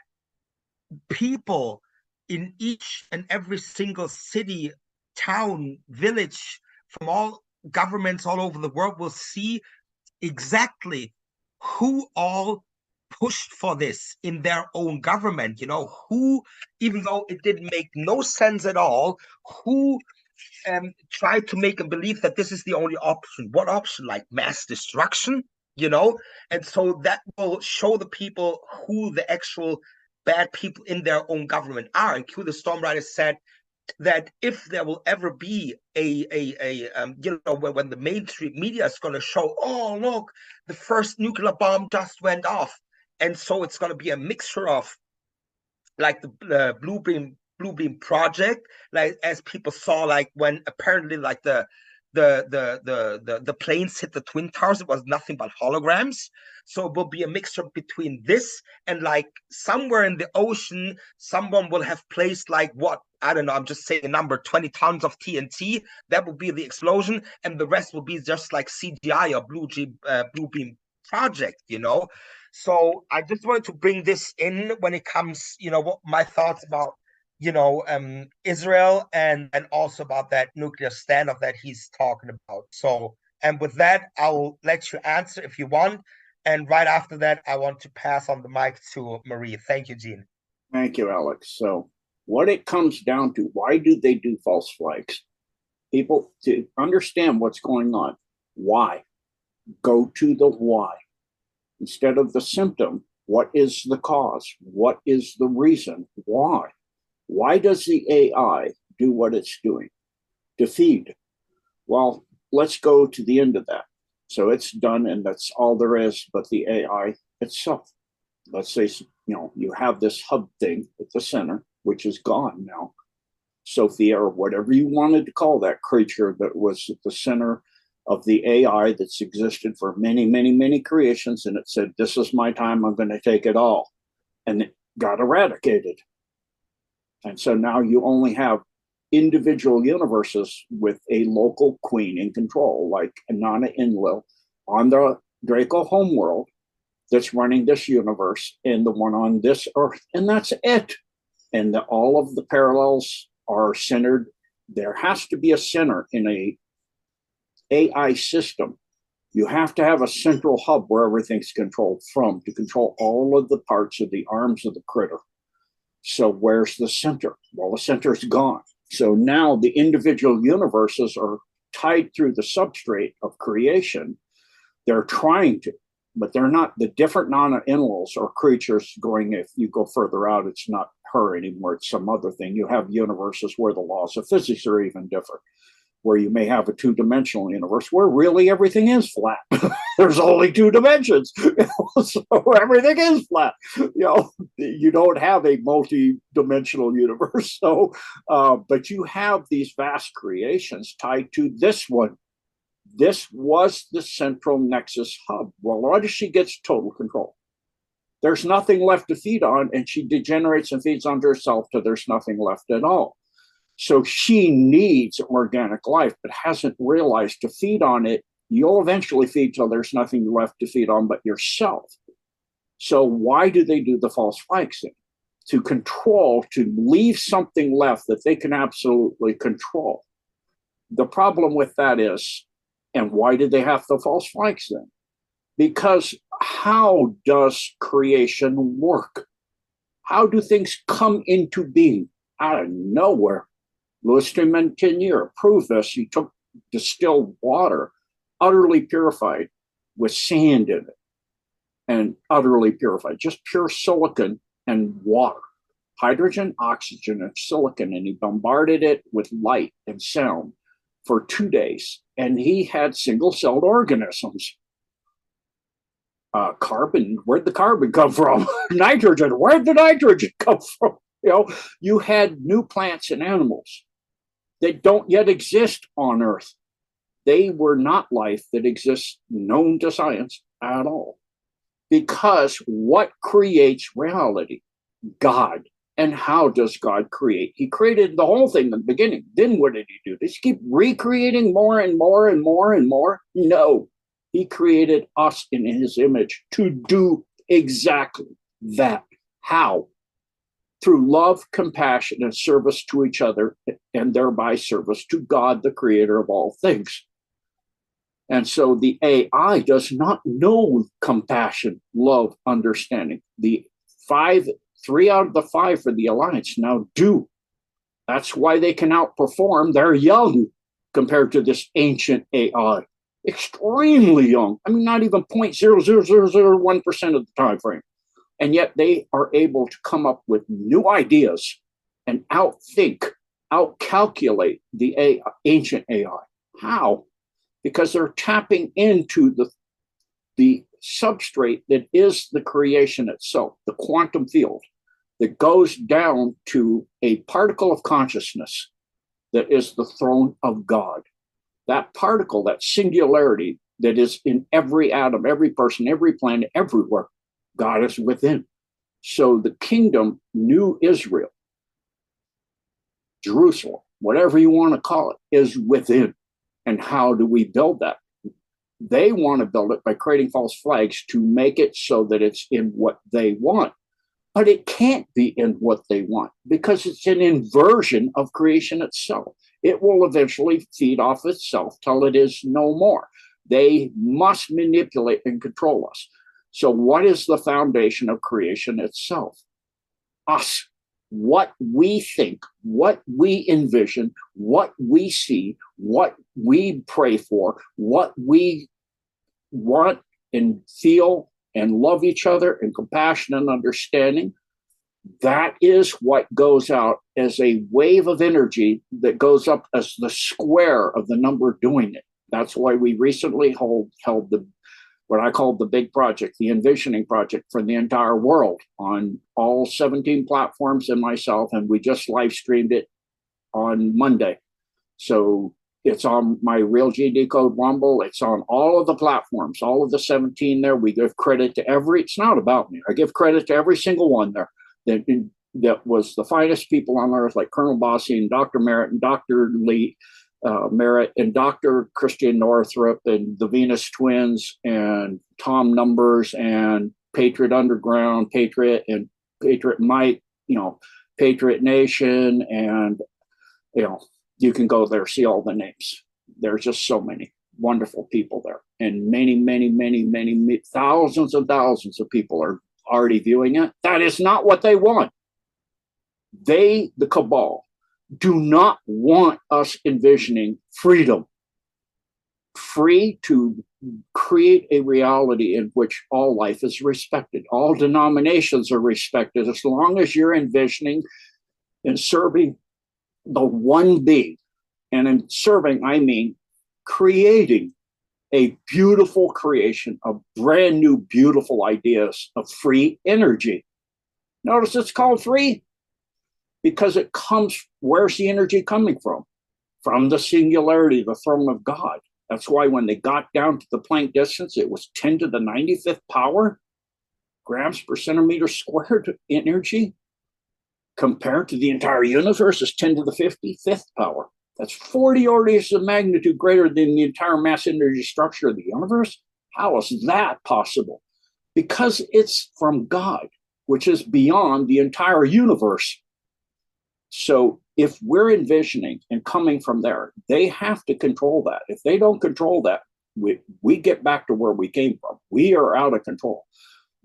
Speaker 2: people in each and every single city, town, village, from all governments all over the world will see exactly who all pushed for this in their own government, you know, who, even though it didn't make no sense at all, who tried to make a belief that this is the only option. What option? Like mass destruction, you know? And so that will show the people who the actual bad people in their own government are. And Q the Stormrider said that if there will ever be you know, when the mainstream media is going to show, oh look, the first nuclear bomb just went off, and so it's going to be a mixture of like the blue beam project, like as people saw, like when apparently like the planes hit the twin towers, it was nothing but holograms. So it will be a mixture between this and like somewhere in the ocean someone will have placed like, what, I don't know, I'm just saying a number, 20 tons of TNT. That will be the explosion, and the rest will be just like CGI or blue beam project, you know. So I just wanted to bring this in when it comes, you know, what my thoughts about, you know, Israel, and also about that nuclear standoff that he's talking about. So, and with that, I'll let you answer if you want. And right after that, I want to pass on the mic to Marie. Thank you, Gene.
Speaker 1: Thank you, Alex. So, what it comes down to, why do they do false flags? People, to understand what's going on, why? Go to the why. Instead of the symptom, what is the cause? What is the reason? Why? Why does the AI do what it's doing? To feed. Well, let's go to the end of that. So it's done, and that's all there is, but the AI itself. Let's say, you know, you have this hub thing at the center, which is gone now. Sophia, or whatever you wanted to call that creature that was at the center of the AI that's existed for many, many, many creations. And it said, this is my time, I'm going to take it all. And it got eradicated. And so now you only have individual universes with a local queen in control, like Inanna Enlil on the Draco homeworld that's running this universe and the one on this earth, and that's it. And all of the parallels are centered. There has to be a center in a AI system. You have to have a central hub where everything's controlled from to control all of the parts of the arms of the critter. So where's the center? Well, the center's gone. So now the individual universes are tied through the substrate of creation. They're trying to, but they're not. The different non-animals or creatures going, if you go further out, it's not her anymore, it's some other thing. You have universes where the laws of physics are even different, where you may have a two-dimensional universe where really everything is flat. There's only two dimensions, so everything is flat. You don't have a multi-dimensional universe. So, but you have these vast creations tied to this one. This was the central nexus hub. Well, why does she get total control? There's nothing left to feed on, and she degenerates and feeds onto herself till there's nothing left at all. So she needs organic life, but hasn't realized to feed on it, you'll eventually feed till there's nothing left to feed on but yourself. So why do they do the false flag thing? To control, to leave something left that they can absolutely control. The problem with that is, and why did they have the false flags then? Because how does creation work? How do things come into being out of nowhere? Louis de Montaigne proved this. He took distilled water, utterly purified, with sand in it, and utterly purified, just pure silicon and water, hydrogen, oxygen, and silicon, and he bombarded it with light and sound for 2 days, and he had single-celled organisms. Carbon, where'd the carbon come from? Nitrogen, where'd the nitrogen come from? You had new plants and animals that don't yet exist on Earth. They were not life that exists known to science at all. Because what creates reality? God. And how does God create? He created the whole thing in the beginning. Then what did he do? Did he keep recreating more and more and more and more? No. He created us in his image to do exactly that. How? Through love, compassion, and service to each other, and thereby service to God, the creator of all things. And so the AI does not know compassion, love, understanding. The 3 out of the 5 for the Alliance now do. That's why they can outperform. They're young compared to this ancient AI. Extremely young. I mean, not even 0.00001% of the time frame. And yet they are able to come up with new ideas and outthink, outcalculate the ancient AI. How? Because they're tapping into the substrate that is the creation itself, the quantum field that goes down to a particle of consciousness that is the throne of God. That particle, that singularity that is in every atom, every person, every planet, everywhere, God is within. So the kingdom, New Israel, Jerusalem, whatever you want to call it, is within. And how do we build that? They want to build it by creating false flags to make it so that it's in what they want. But it can't be in what they want because it's an inversion of creation itself. It will eventually feed off itself till it is no more. They must manipulate and control us. So what is the foundation of creation itself? Us. What we think, what we envision, what we see, what we pray for, what we want and feel and love each other and compassion and understanding. That is what goes out as a wave of energy that goes up as the square of the number doing it. That's why we recently held what I called the big project, the envisioning project for the entire world on all 17 platforms and myself. And we just live streamed it on Monday. So it's on my Real G Decode Rumble. It's on all of the platforms, all of the 17 there. We give credit to it's not about me. I give credit to every single one there that was the finest people on earth, like Colonel Bossy and Dr. Merritt and Dr. Lee Merritt and Dr. Christian Northrup and the Venus Twins and Tom Numbers and Patriot Underground, Patriot and Patriot Mike, Patriot Nation, and you can go there, see all the names. There's just so many wonderful people there, and many, many, many, many thousands and thousands of people are already viewing it. That is not what they want. They, the cabal, do not want us envisioning freedom, free to create a reality in which all life is respected, all denominations are respected, as long as you're envisioning and serving the one being. And in serving, I mean creating a beautiful creation of brand new, beautiful ideas of free energy. Notice it's called free because it comes, where's the energy coming from? From the singularity, the throne of God. That's why when they got down to the Planck distance, it was 10 to the 95th power grams per centimeter squared energy, compared to the entire universe is 10 to the 55th power. That's 40 orders of magnitude greater than the entire mass energy structure of the universe. How is that possible? Because it's from God, which is beyond the entire universe. So if we're envisioning and coming from there, they have to control that. If they don't control that, we get back to where we came from. We are out of control.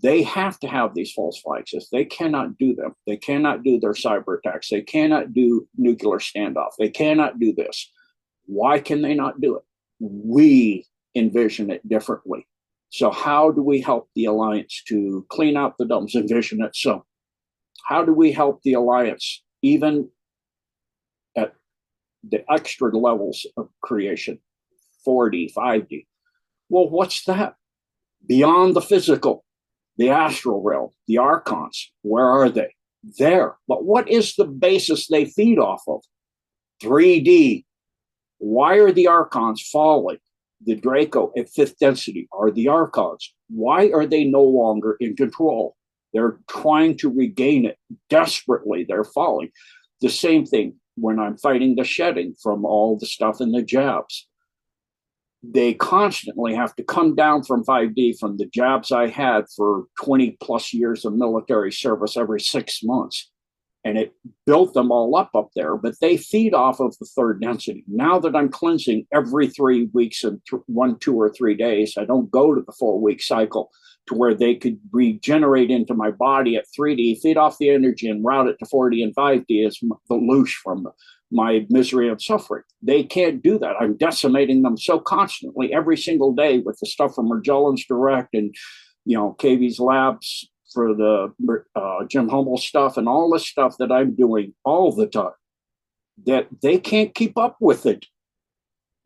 Speaker 1: They have to have these false flags. They cannot do them. They cannot do their cyber attacks. They cannot do nuclear standoff. They cannot do this. Why can they not do it? We envision it differently. So how do we help the Alliance to clean out the dumps, envision it? So how do we help the Alliance even at the extra levels of creation, 4D, 5D? Well, what's that? Beyond the physical, the astral realm, the archons, where are they? There. But what is the basis they feed off of? 3D. Why are the archons falling? The Draco at 5th density are the archons. Why are they no longer in control? They're trying to regain it desperately. They're falling. The same thing when I'm fighting the shedding from all the stuff in the jabs. They constantly have to come down from 5D from the jabs I had for 20 plus years of military service every 6 months. And it built them all up there, but they feed off of the 3rd density. Now that I'm cleansing every 3 weeks and 1, 2, or 3 days, I don't go to the 4-week cycle to where they could regenerate into my body at 3D, feed off the energy and route it to 4D and 5D as the loosh from my misery and suffering. They can't do that. I'm decimating them so constantly every single day with the stuff from Magellan's Direct and, KV's Labs for the Jim Hummel stuff and all this stuff that I'm doing all the time, that they can't keep up with it.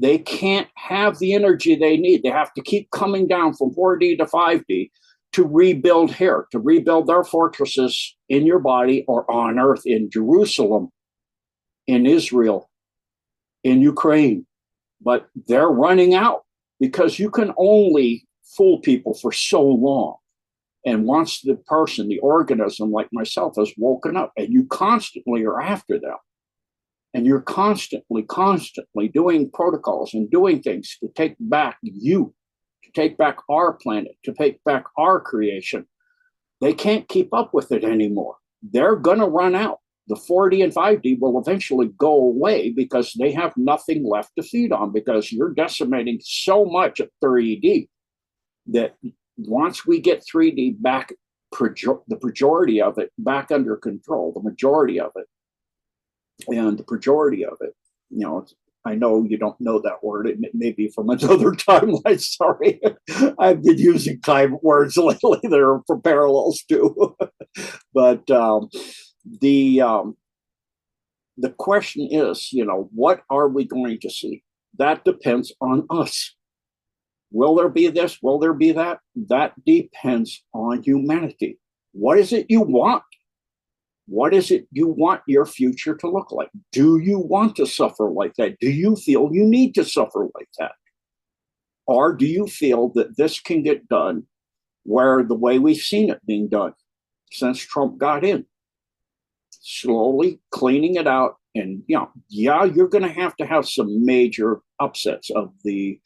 Speaker 1: They can't have the energy they need. They have to keep coming down from 4D to 5D to rebuild here, to rebuild their fortresses in your body or on earth, in Jerusalem, in Israel, in Ukraine. But they're running out because you can only fool people for so long. And once the person, the organism like myself has woken up, and you constantly are after them, and you're constantly doing protocols and doing things to take back you, to take back our planet, to take back our creation, they can't keep up with it anymore. They're going to run out. The 4D and 5D will eventually go away because they have nothing left to feed on, because you're decimating so much at 3D that once we get 3D back, the majority of it back under control, the majority of it, and the majority of it, I know you don't know that word. It may be from another timeline. Sorry. I've been using time words lately that are for parallels too. But the question is, what are we going to see? That depends on us. Will there be this? Will there be that? That depends on humanity. What is it you want? What is it you want your future to look like? Do you want to suffer like that? Do you feel you need to suffer like that? Or do you feel that this can get done where the way we've seen it being done since Trump got in? Slowly cleaning it out. And, you're going to have some major upsets of the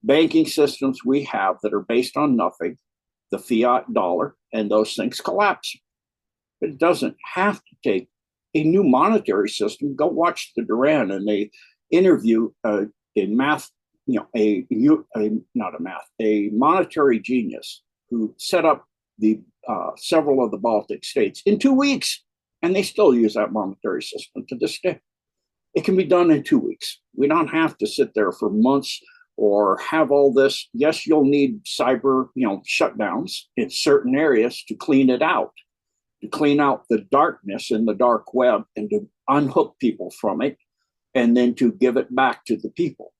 Speaker 1: banking systems we have that are based on nothing. the fiat dollar, and those things collapse. It doesn't have to take a new monetary system. Go watch the Duran, and they interview in math, a monetary genius who set up the several of the Baltic states in 2 weeks, and they still use that monetary system to this day. It can be done in 2 weeks. We don't have to sit there for months or have all this. Yes, you'll need cyber, shutdowns in certain areas to clean it out, to clean out the darkness in the dark web and to unhook people from it, and then to give it back to the people.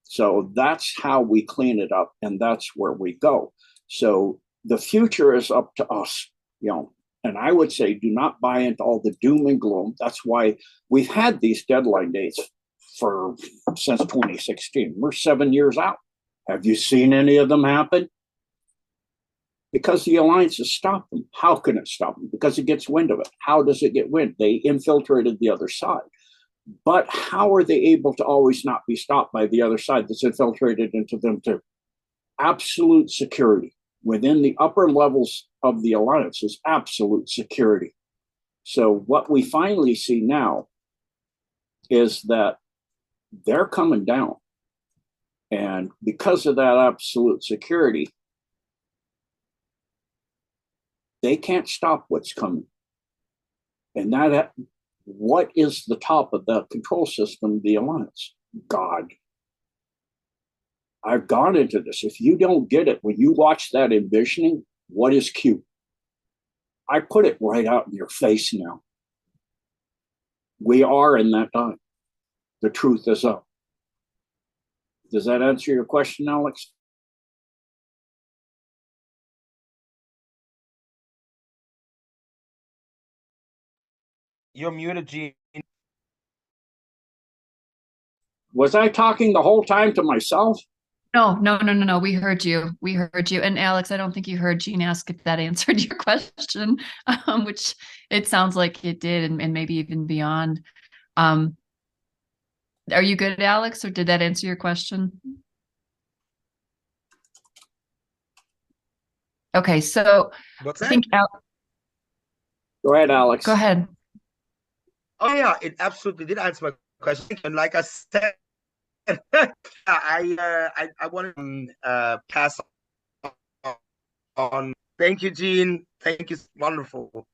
Speaker 1: So that's how we clean it up, and that's where we go. So the future is up to us, and I would say do not buy into all the doom and gloom. That's why we've had these deadline dates since 2016. We're 7 years out. Have you seen any of them happen? Because the alliances stop them. How can it stop them? Because it gets wind of it. How does it get wind? They infiltrated the other side. But how are they able to always not be stopped by the other side that's infiltrated into them to absolute security? Within the upper levels of the alliance is absolute security. So what we finally see now is that they're coming down. And because of that absolute security, they can't stop what's coming. And what is the top of the control system, the alliance? God. I've gone into this. If you don't get it, when you watch that envisioning, what is Q? I put it right out in your face now. We are in that time. The truth is up. Does that answer your question, Alex?
Speaker 2: You're muted, Gene.
Speaker 1: Was I talking the whole time to myself?
Speaker 5: No. We heard you. And Alex, I don't think you heard Gene ask if that answered your question, which it sounds like it did, and maybe even beyond. Are you good, Alex, or did that answer your question? Okay, so
Speaker 2: What's
Speaker 5: I
Speaker 2: that?
Speaker 5: think
Speaker 1: Go ahead, Alex.
Speaker 5: Go ahead.
Speaker 2: Oh yeah, it absolutely did answer my question. And like I said, I want to pass on. Thank you, Gene. Thank you. Wonderful.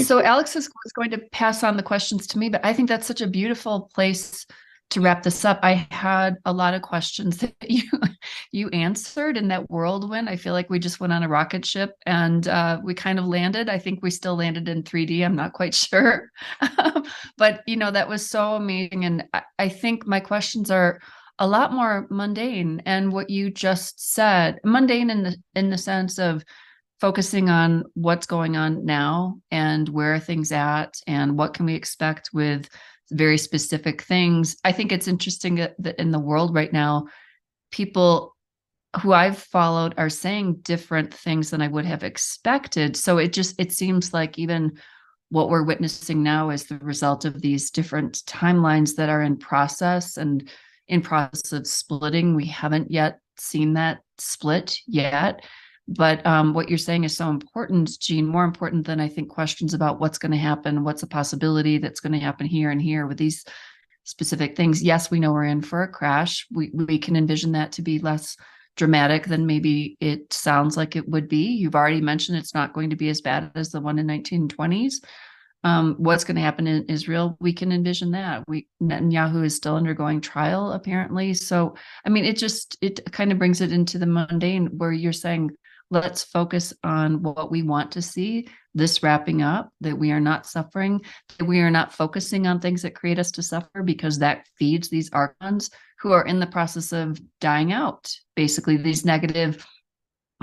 Speaker 5: So Alex is going to pass on the questions to me, but I think that's such a beautiful place to wrap this up. I had a lot of questions that you answered in that whirlwind. I feel like we just went on a rocket ship and we kind of landed. I think we still landed in 3D. I'm not quite sure. But, that was so amazing. And I think my questions are a lot more mundane. And what you just said, mundane in the sense of focusing on what's going on now and where are things at and what can we expect with very specific things. I think it's interesting that in the world right now, people who I've followed are saying different things than I would have expected. So it seems like even what we're witnessing now is the result of these different timelines that are in process and in process of splitting. We haven't yet seen that split yet. But what you're saying is so important, Gene, more important than I think questions about what's going to happen, what's a possibility that's going to happen here and here with these specific things. Yes, we know we're in for a crash. We can envision that to be less dramatic than maybe it sounds like it would be. You've already mentioned it's not going to be as bad as the one in 1920s. What's going to happen in Israel, we can envision that. Netanyahu is still undergoing trial, apparently. So, I mean, it kind of brings it into the mundane where you're saying, let's focus on what we want to see, this wrapping up, that we are not suffering, that we are not focusing on things that create us to suffer, because that feeds these archons who are in the process of dying out. Basically, these negative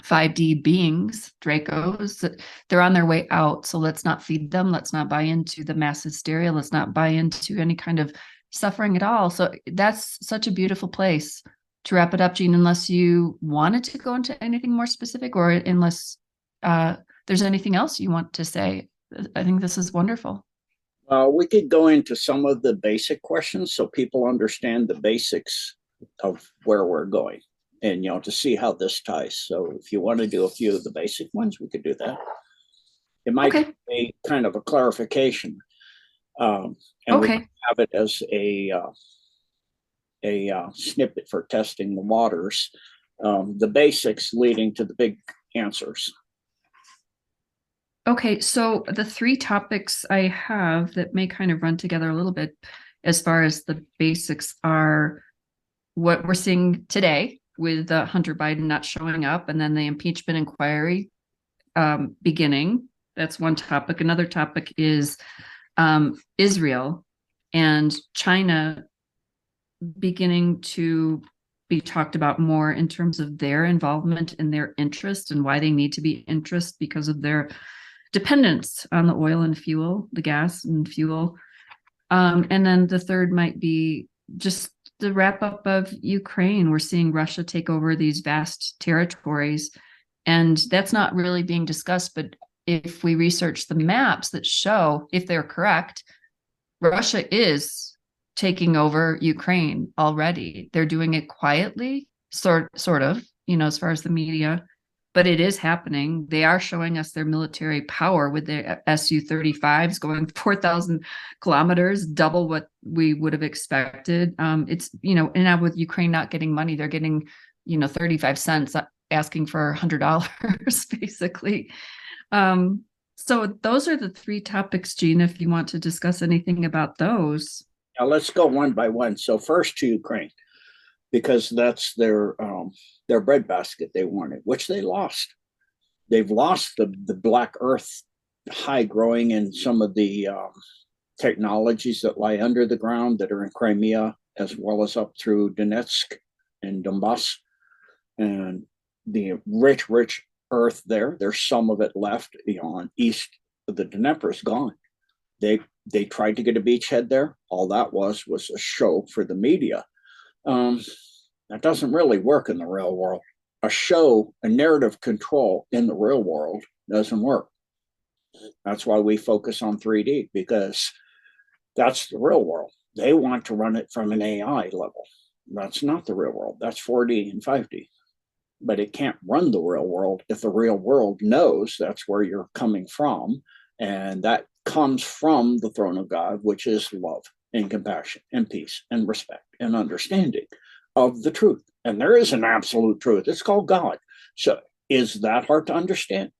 Speaker 5: 5D beings, Dracos, they're on their way out. So let's not feed them. Let's not buy into the mass hysteria. Let's not buy into any kind of suffering at all. So that's such a beautiful place to wrap it up, Gene, unless you wanted to go into anything more specific, or unless there's anything else you want to say. I think this is wonderful.
Speaker 1: We could go into some of the basic questions so people understand the basics of where we're going. and to see how this ties. So if you want to do a few of the basic ones, we could do that. It might be kind of a clarification, and we have it as a snippet for testing the waters, the basics leading to the big answers.
Speaker 5: Okay, so the three topics I have that may kind of run together a little bit as far as the basics are what we're seeing today with Hunter Biden not showing up, and then the impeachment inquiry beginning. That's one topic. Another topic is Israel and China beginning to be talked about more in terms of their involvement and their interest and why they need to be interest because of their dependence on the oil and fuel, the gas and fuel. And then the third might be just the wrap up of Ukraine. We're seeing Russia take over these vast territories, and that's not really being discussed. But if we research the maps that show, if they're correct, Russia is taking over Ukraine already. They're doing it quietly, sort of, as far as the media, but it is happening. They are showing us their military power with their Su-35s going 4,000 kilometers, double what we would have expected. It's, and now with Ukraine not getting money, they're getting, 35 cents, asking for $100, basically. So those are the three topics, Gina, if you want to discuss anything about those.
Speaker 1: Now let's go one by one. So first to Ukraine, because that's their breadbasket they wanted, which they lost. They've lost the black earth high growing in some of the technologies that lie under the ground that are in Crimea, as well as up through Donetsk and Donbass. And the rich earth there's some of it left, on east of the Dnieper is gone. They tried to get a beachhead there. All that was a show for the media. That doesn't really work in the real world. A narrative control in the real world doesn't work. That's why we focus on 3D, because that's the real world. They want to run it from an AI level. That's not the real world. That's 4D and 5D. But it can't run the real world if the real world knows that's where you're coming from. And that comes from the throne of God, which is love and compassion and peace and respect and understanding of the truth. And there is an absolute truth. It's called God. So is that hard to understand?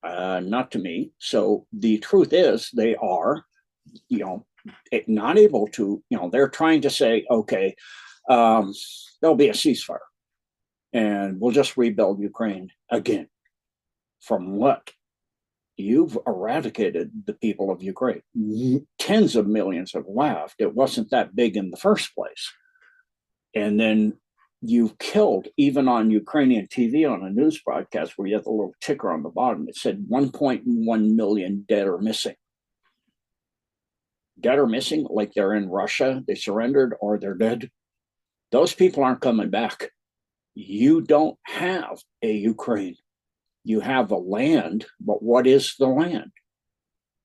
Speaker 1: Not to me. So the truth is they are, not able to, they're trying to say, okay, there'll be a ceasefire and we'll just rebuild Ukraine again. From what? You've eradicated the people of Ukraine. Tens of millions have left. It wasn't that big in the first place. And then you've killed, even on Ukrainian TV, on a news broadcast where you have the little ticker on the bottom, it said 1.1 million dead or missing. Dead or missing, like they're in Russia, they surrendered, or they're dead. Those people aren't coming back. You don't have a Ukraine. You have a land, but what is the land?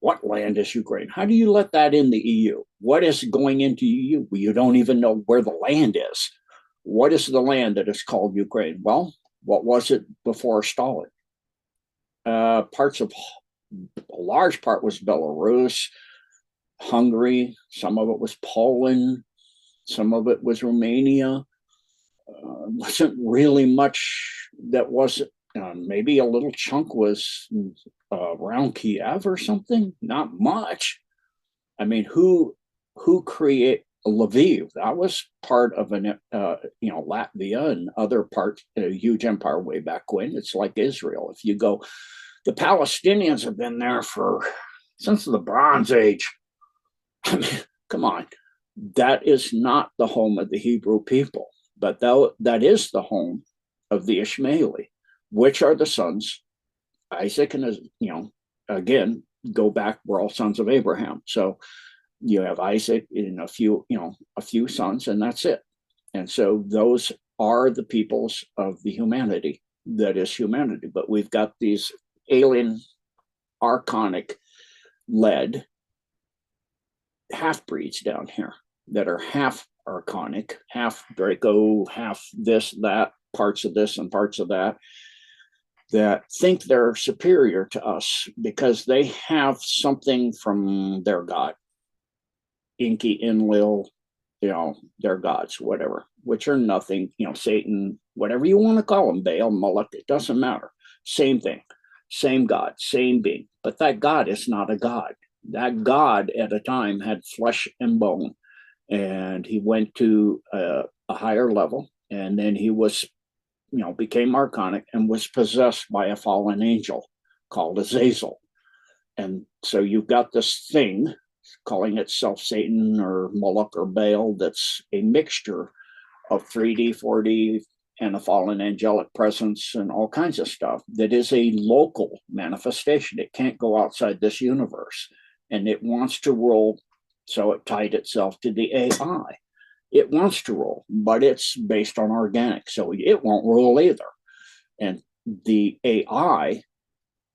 Speaker 1: What land is Ukraine? How do you let that in the EU? What is going into EU? You don't even know where the land is. What is the land that is called Ukraine? Well, what was it before Stalin? A large part was Belarus, Hungary, some of it was Poland, some of it was Romania. Wasn't really much that wasn't. Maybe a little chunk was around Kiev or something. Not much. I mean, who created Lviv? That was part of an Latvia and other parts, a huge empire way back when. It's like Israel. If you go, the Palestinians have been there since the Bronze Age. I mean, come on, that is not the home of the Hebrew people, but that is the home of the Ishmaeli, which are the sons, Isaac and, again, go back, we're all sons of Abraham. So you have Isaac and a few sons, and that's it. And so those are the peoples of the humanity that is humanity. But we've got these alien, archonic led half-breeds down here that are half archonic, half Draco, half this, that, parts of this and parts of that, that think they're superior to us because they have something from their god, Inky, Enlil, their gods, whatever, which are nothing, Satan, whatever you want to call them, Baal, Moloch, it doesn't matter. Same thing, same God, same being. But that God is not a God. That God at a time had flesh and bone, and he went to a higher level, and then he was, became archonic and was possessed by a fallen angel called Azazel. And so you've got this thing calling itself Satan or Moloch or Baal that's a mixture of 3D, 4D, and a fallen angelic presence and all kinds of stuff that is a local manifestation. It can't go outside this universe, and it wants to rule. So it tied itself to the AI. It wants to rule, but it's based on organic, so it won't rule either. And the AI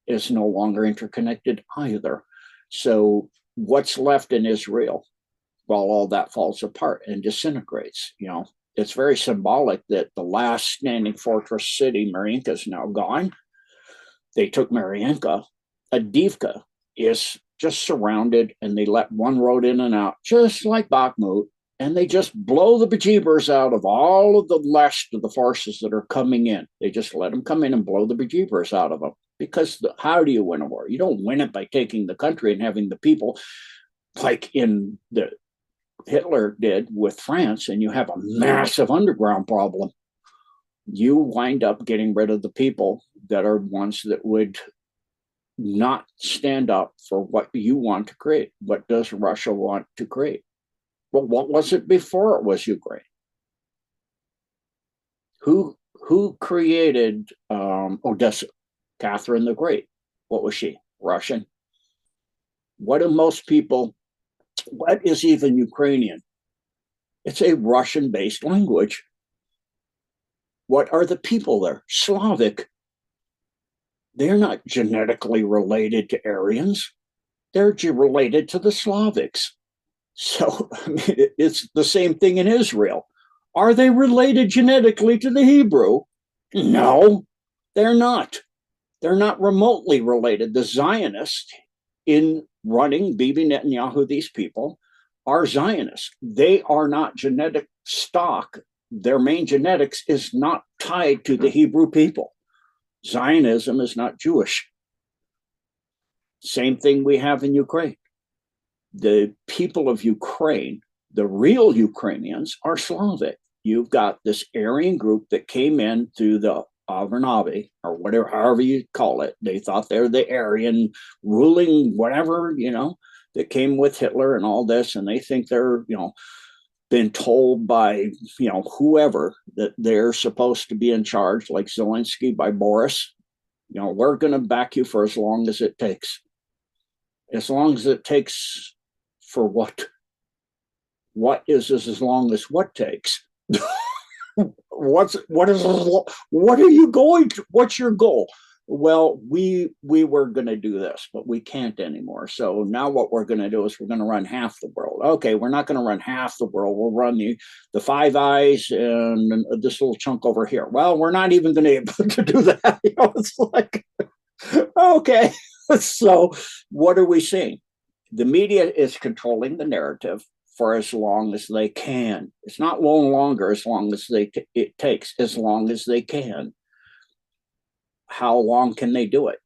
Speaker 1: is no longer interconnected either. So what's left in Israel while all that falls apart and disintegrates? It's very symbolic that the last standing fortress city, Mariinka, is now gone. They took Mariinka. Adivka is just surrounded, and they let one road in and out, just like Bakhmut, and they just blow the bejeebers out of all of the rest of the forces that are coming in. They just let them come in and blow the bejeebers out of them. Because how do you win a war? You don't win it by taking the country and having the people like in the Hitler did with France, and you have a massive underground problem. You wind up getting rid of the people that are ones that would not stand up for what you want to create. What does Russia want to create? Well, what was it before it was Ukraine? Who created Odessa? Catherine the Great. What was she? Russian. What do most people, what is even Ukrainian? It's a Russian-based language. What are the people there? Slavic. They're not genetically related to Aryans. They're related to the Slavics. So it's the same thing in Israel. Are they related genetically to the Hebrew? No, they're not. They're not remotely related. The Zionists in running Bibi Netanyahu, these people, are Zionists. They are not genetic stock. Their main genetics is not tied to the Hebrew people. Zionism is not Jewish. Same thing we have in Ukraine. The people of Ukraine, the real Ukrainians, are Slavic. You've got this Aryan group that came in through the Avarnavi, or whatever, however you call it. They thought they're the Aryan ruling whatever, that came with Hitler and all this, and they think they're, been told by, whoever that they're supposed to be in charge, like Zelensky by Boris. We're going to back you for as long as it takes. As long as it takes for what? What is as long as what takes? What are you going to, what's your goal? Well, we were going to do this, but we can't anymore. So now what we're going to do is we're going to run half the world. Okay, we're not going to run half the world. We'll run the Five Eyes and this little chunk over here. Well, we're not even going to be able to do that. It's like, okay. So what are we seeing? The media is controlling the narrative for as long as they can. It's not no longer as long as it takes, as long as they can. How long can they do it?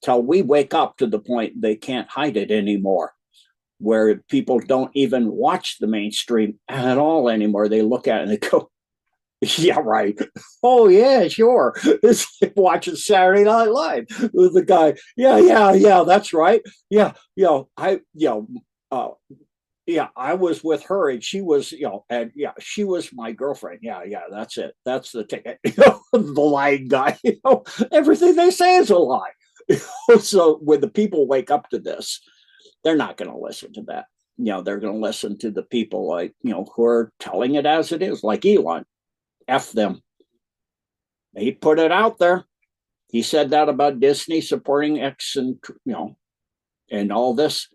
Speaker 1: Till we wake up to the point they can't hide it anymore, where people don't even watch the mainstream at all anymore. They look at it and they go, yeah, right. Oh, yeah, sure. It's like watching Saturday Night Live with the guy. Yeah, that's right. Yeah, I was with her and she was, she was my girlfriend. Yeah, that's it. That's the ticket. The lying guy, everything they say is a lie. So when the people wake up to this, they're not going to listen to that. They're going to listen to the people like, who are telling it as it is, like Elon. F them. He put it out there. He said that about Disney supporting X and, and all this.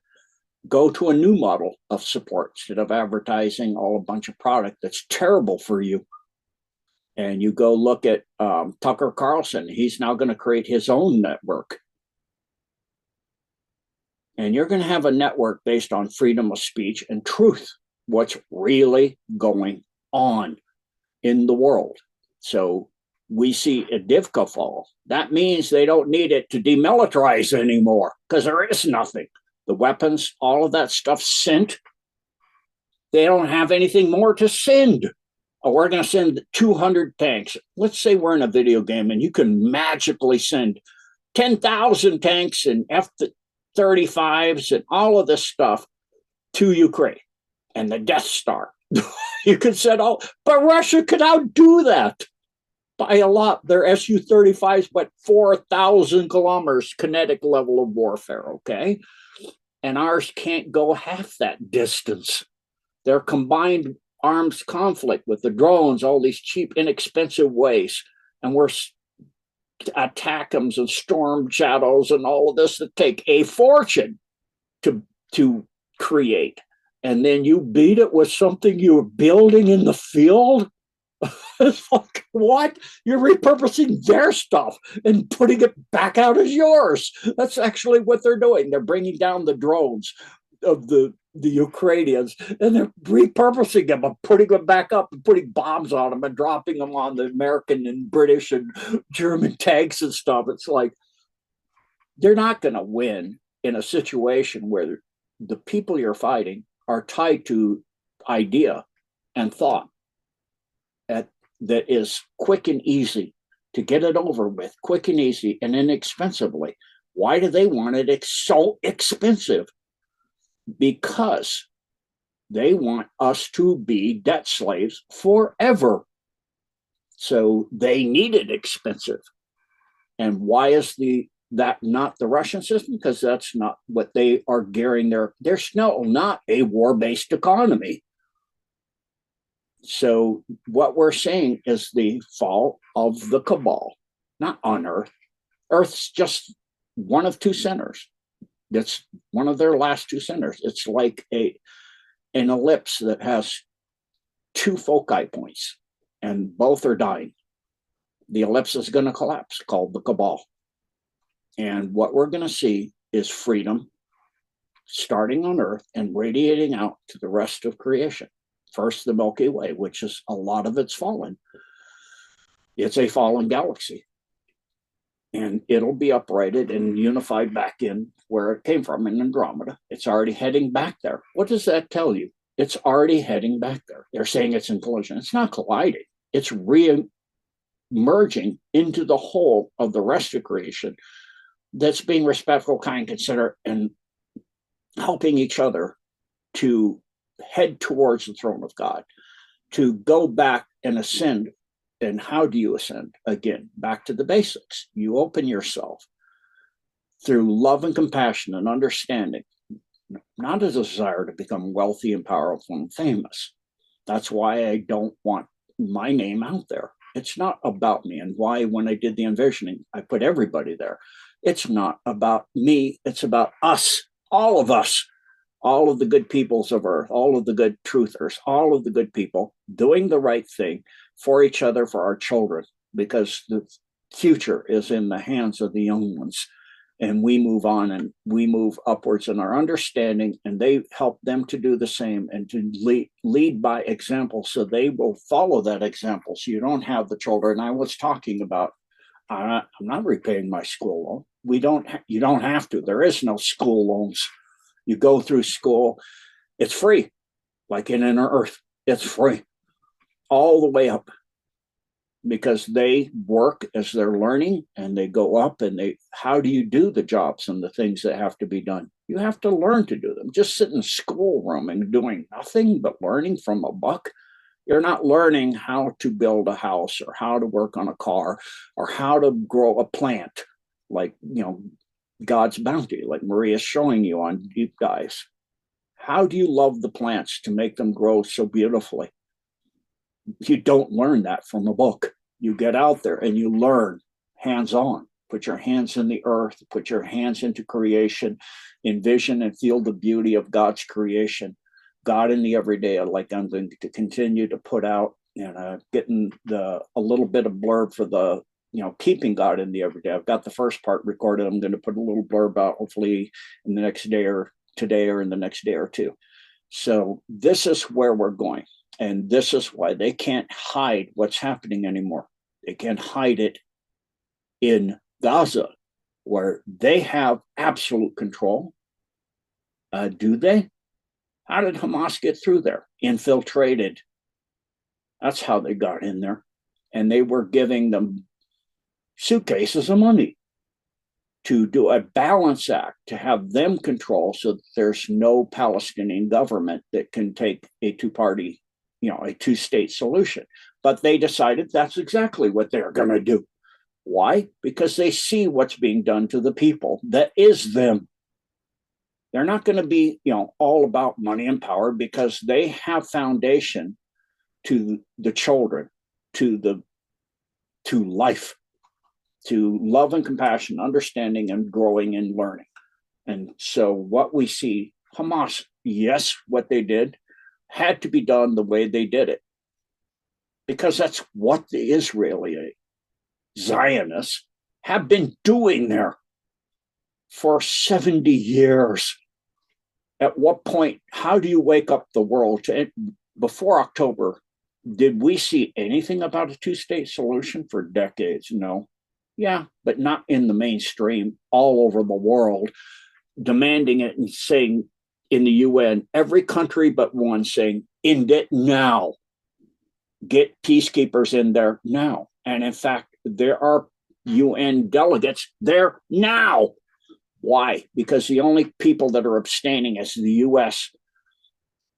Speaker 1: Go to a new model of support instead of advertising all a bunch of product that's terrible for you. And you go look at Tucker Carlson, he's now going to create his own network. And you're going to have a network based on freedom of speech and truth, what's really going on in the world. So we see Adivka fall. That means they don't need it to demilitarize anymore because there is nothing. The weapons, all of that stuff sent. They don't have anything more to send. Oh, we're going to send 200 tanks. Let's say we're in a video game and you can magically send 10,000 tanks and F-35s and all of this stuff to Ukraine and the Death Star. You could send all, but Russia could outdo that by a lot. Their Su-35s went 4,000 kilometers kinetic level of warfare, okay? And ours can't go half that distance. Their combined arms conflict with the drones, all these cheap, inexpensive ways, and we're attackums and storm shadows and all of this that take a fortune to create. And then you beat it with something you're building in the field. It's like, what? You're repurposing their stuff and putting it back out as yours. That's actually what they're doing. They're bringing down the drones of the Ukrainians, and they're repurposing them and putting them back up and putting bombs on them and dropping them on the American and British and German tanks and stuff. It's like they're not going to win in a situation where the people you're fighting are tied to idea and thought that is quick and easy to get it over with, quick and easy and inexpensively. Why do they want it so expensive? Because they want us to be debt slaves forever. So they need it expensive. And why is that not the Russian system? Because that's not what they are gearing they're still not a war-based economy. So what we're seeing is the fall of the cabal, not on Earth. Earth's just one of two centers. That's one of their last two centers. It's like an ellipse that has two foci points, and both are dying. The ellipse is going to collapse, called the cabal. And what we're going to see is freedom starting on Earth and radiating out to the rest of creation. First, the Milky Way, which is a lot of it's fallen. It's a fallen galaxy. And it'll be uprighted and unified back in where it came from in Andromeda. It's already heading back there. What does that tell you? It's already heading back there. They're saying it's in collision. It's not colliding. It's re-merging into the whole of the rest of creation that's being respectful, kind, considerate, and helping each other to head towards the throne of God, to go back and ascend. And how do you ascend? Again, back to the basics. You open yourself through love and compassion and understanding, not a desire to become wealthy and powerful and famous. That's why I don't want my name out there. It's not about me. And why, when I did the envisioning, I put everybody there. It's not about me. It's about us, all of us, all of the good peoples of Earth, all of the good truthers, all of the good people doing the right thing for each other, for our children, because the future is in the hands of the young ones. And we move on and we move upwards in our understanding, and they help them to do the same and to lead by example, so they will follow that example. So you don't have the children. I was talking about, I'm not repaying my school loan. You don't have to. There is no school loans. You go through school, it's free, like in Inner Earth, it's free all the way up, because they work as they're learning and they go up and how do you do the jobs and the things that have to be done? You have to learn to do them. Just sit in a schoolroom and doing nothing but learning from a book. You're not learning how to build a house or how to work on a car or how to grow a plant, like, God's bounty, like Maria's showing you on Deep Dives. How do you love the plants to make them grow so beautifully? You don't learn that from a book. You get out there and you learn hands-on. Put your hands in the earth, put your hands into creation, envision and feel the beauty of God's creation. God in the everyday, like I'm going to continue to put out and getting a little bit of blurb for the keeping God in the everyday. I've got the first part recorded. I'm going to put a little blurb out hopefully in the next day or today or in the next day or two. So this is where we're going, and this is why they can't hide what's happening anymore. They can't hide it in Gaza, where they have absolute control. Do they? How did Hamas get through there? Infiltrated. That's how they got in there. And they were giving them suitcases of money to do a balance act, to have them control so that there's no Palestinian government that can take a two-party, a two-state solution. But they decided that's exactly what they're going to do. Why? Because they see what's being done to the people. That is them. They're not going to be, all about money and power, because they have foundation to the children, to life, to love and compassion, understanding and growing and learning. And so what we see, Hamas, yes, what they did had to be done the way they did it, because that's what the Israeli Zionists have been doing there for 70 years. At what point, how do you wake up the world to it? Before October, did we see anything about a two-state solution? For decades? No. Yeah, but not in the mainstream, all over the world, demanding it and saying in the UN, every country but one saying, end it now. Get peacekeepers in there now. And in fact, there are UN delegates there now. Why? Because the only people that are abstaining is the US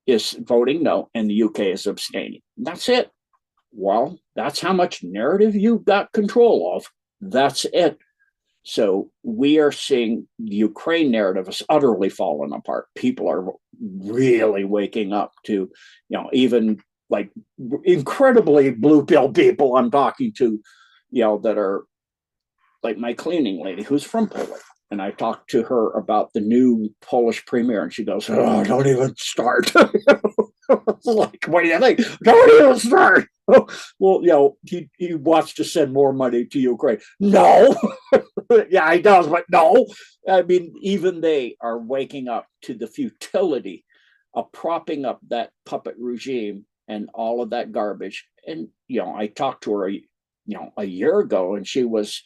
Speaker 1: is voting no, and the UK is abstaining. That's it. Well, that's how much narrative you've got control of. That's it. So we are seeing the Ukraine narrative has utterly fallen apart. People are really waking up to, even like incredibly blue pill people I'm talking to, that are like my cleaning lady who's from Poland. And I talked to her about the new Polish premier, and she goes, "Oh, don't even start." Like, what do you think? Don't even start. Well, he wants to send more money to Ukraine. No. Yeah, he does, but no. I mean, even they are waking up to the futility of propping up that puppet regime and all of that garbage. And, I talked to her, a year ago, and she was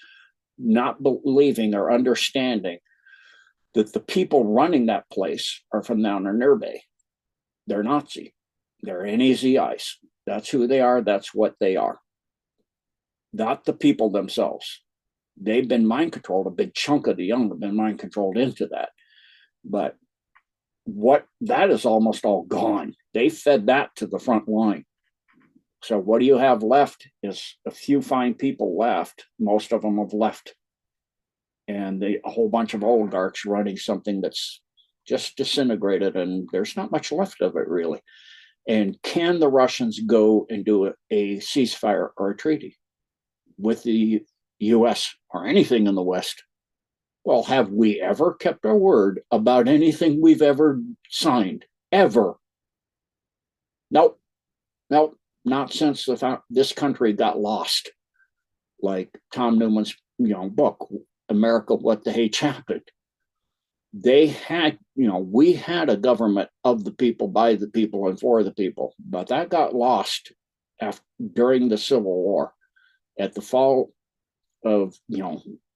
Speaker 1: not believing or understanding that the people running that place are from down in Nürnberg. They're Nazi. They're NAZIs. That's who they are. That's what they are. Not the people themselves. They've been mind controlled. A big chunk of the young have been mind controlled into that. But that is almost all gone. They fed that to the front line. So what do you have left is a few fine people left. Most of them have left. And a whole bunch of oligarchs running something that's just disintegrated, and there's not much left of it, really. And can the Russians go and do a ceasefire or a treaty with the US or anything in the West? Well, have we ever kept our word about anything we've ever signed? Ever? Nope. Not since this country got lost. Like Tom Newman's book, America, What the H Happened. They had, we had a government of the people, by the people, and for the people, but that got lost during the Civil War. At the fall of,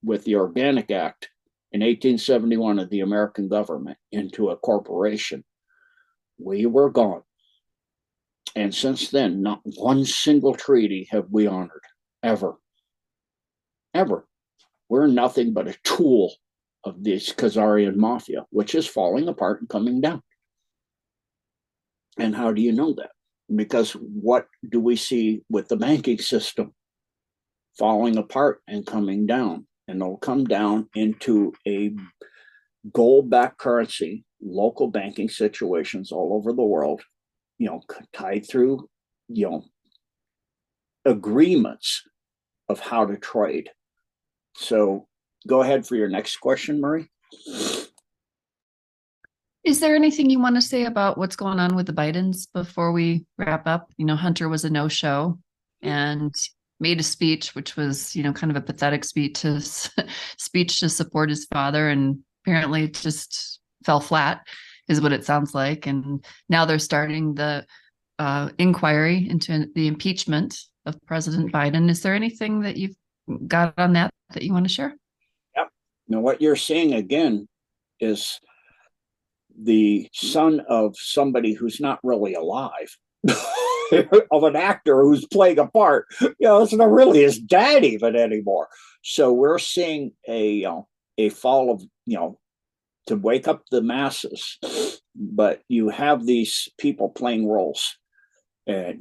Speaker 1: with the Organic Act in 1871 of the American government into a corporation, we were gone. And since then, not one single treaty have we honored, ever. Ever. We're nothing but a tool of this Khazarian mafia, which is falling apart and coming down. And how do you know that? Because what do we see with the banking system? Falling apart and coming down. And it'll come down into a gold-backed currency, local banking situations all over the world, tied through, agreements of how to trade. So go ahead for your next question, Murray.
Speaker 5: Is there anything you want to say about what's going on with the Bidens before we wrap up? Hunter was a no-show and made a speech, which was, kind of a pathetic speech to support his father, and apparently it just fell flat, is what it sounds like. And now they're starting the inquiry into the impeachment of President Biden. Is there anything that you've got on that you want to share?
Speaker 1: Yep. Now, what you're seeing again is the son of somebody who's not really alive, of an actor who's playing a part. It's not really his dad even anymore. So we're seeing a fall of, to wake up the masses. But you have these people playing roles, and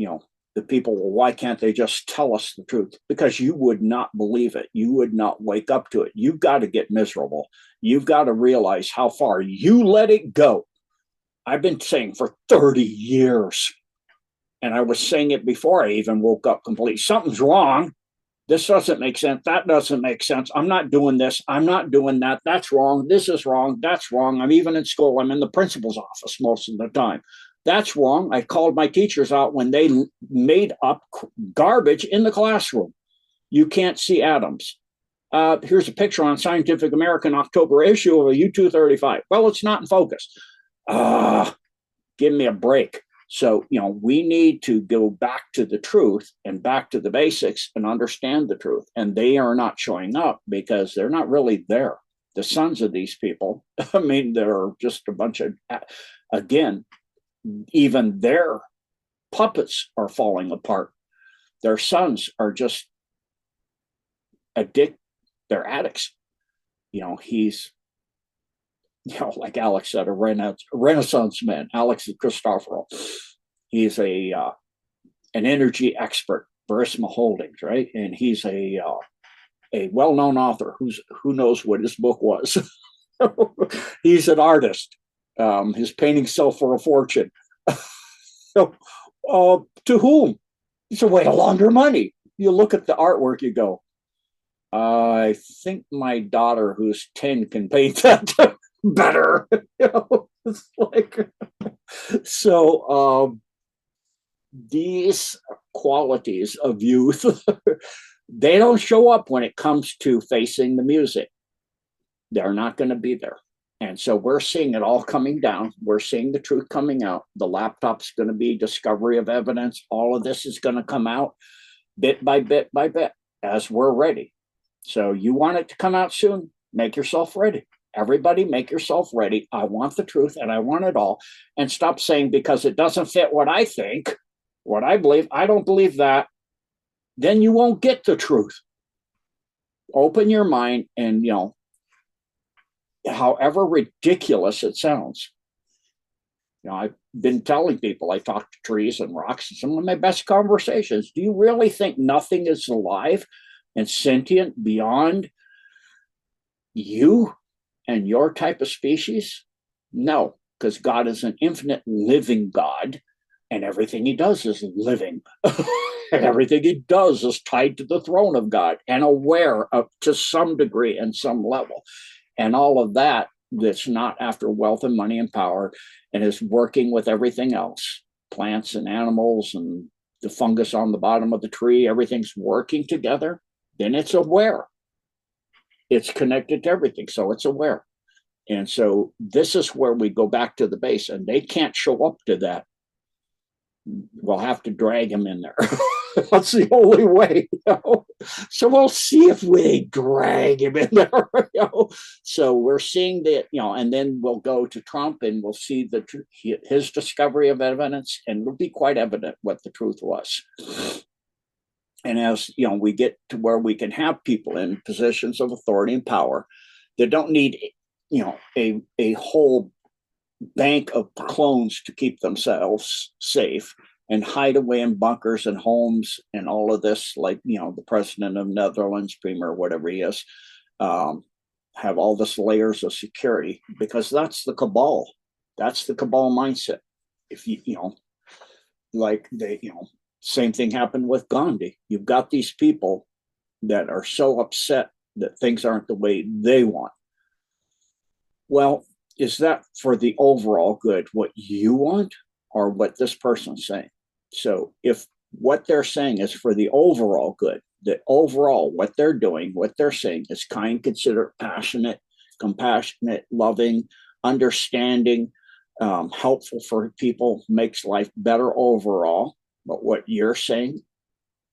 Speaker 1: the people, well, why can't they just tell us the truth? Because you would not believe it. You would not wake up to it. You've got to get miserable. You've got to realize how far you let it go. I've been saying for 30 years, and I was saying it before I even woke up completely. Something's wrong. This doesn't make sense. That doesn't make sense. I'm not doing this. I'm not doing that. That's wrong. This is wrong. That's wrong. I'm even in school. I'm in the principal's office most of the time. That's wrong. I called my teachers out when they made up garbage in the classroom. You can't see atoms. Here's a picture on Scientific American October issue of a U-235. Well, it's not in focus. Give me a break. So, we need to go back to the truth and back to the basics and understand the truth. And they are not showing up because they're not really there. The sons of these people, they're just a bunch of, again, even their puppets are falling apart. Their sons are just they're addicts. He's, like Alex said, a Renaissance man, Alex Christophero. He's an energy expert, Verisma Holdings, right? And he's a well-known author who knows what his book was. He's an artist. His paintings sell for a fortune. So, to whom? It's a way to launder money. You look at the artwork, you go, I think my daughter, who's 10, can paint that better. It's like, so these qualities of youth, they don't show up when it comes to facing the music. They're not going to be there. And so we're seeing it all coming down. We're seeing the truth coming out. The laptop's going to be discovery of evidence. All of this is going to come out bit by bit by bit as we're ready. So you want it to come out soon? Make yourself ready. Everybody make yourself ready. I want the truth and I want it all. And stop saying because it doesn't fit what I think, what I believe, I don't believe that. Then you won't get the truth. Open your mind and, however ridiculous it sounds. I've been telling people, I talk to trees and rocks, and some of my best conversations. Do you really think nothing is alive and sentient beyond you and your type of species? No, because God is an infinite living God, and everything he does is living. And everything he does is tied to the throne of God and aware of, to some degree and some level. And all of that's not after wealth and money and power, and is working with everything else, plants and animals and the fungus on the bottom of the tree, everything's working together, then it's aware. It's connected to everything, so it's aware. And so this is where we go back to the base, and they can't show up to that. We'll have to drag them in there. That's the only way. So we'll see if we drag him in there. So we're seeing that, and then we'll go to Trump and we'll see his discovery of evidence, and it'll be quite evident what the truth was. And as we get to where we can have people in positions of authority and power that don't need a whole bank of clones to keep themselves safe and hide away in bunkers and homes and all of this, like the president of Netherlands, premier, whatever he is, have all this layers of security, because that's the cabal. That's the cabal mindset. If same thing happened with Gandhi. You've got these people that are so upset that things aren't the way they want. Well, is that for the overall good, what you want or what this person's saying? So if what they're saying is for the overall good, the overall, what they're doing, what they're saying is kind, considerate, passionate, compassionate, loving, understanding, helpful for people, makes life better overall. But what you're saying,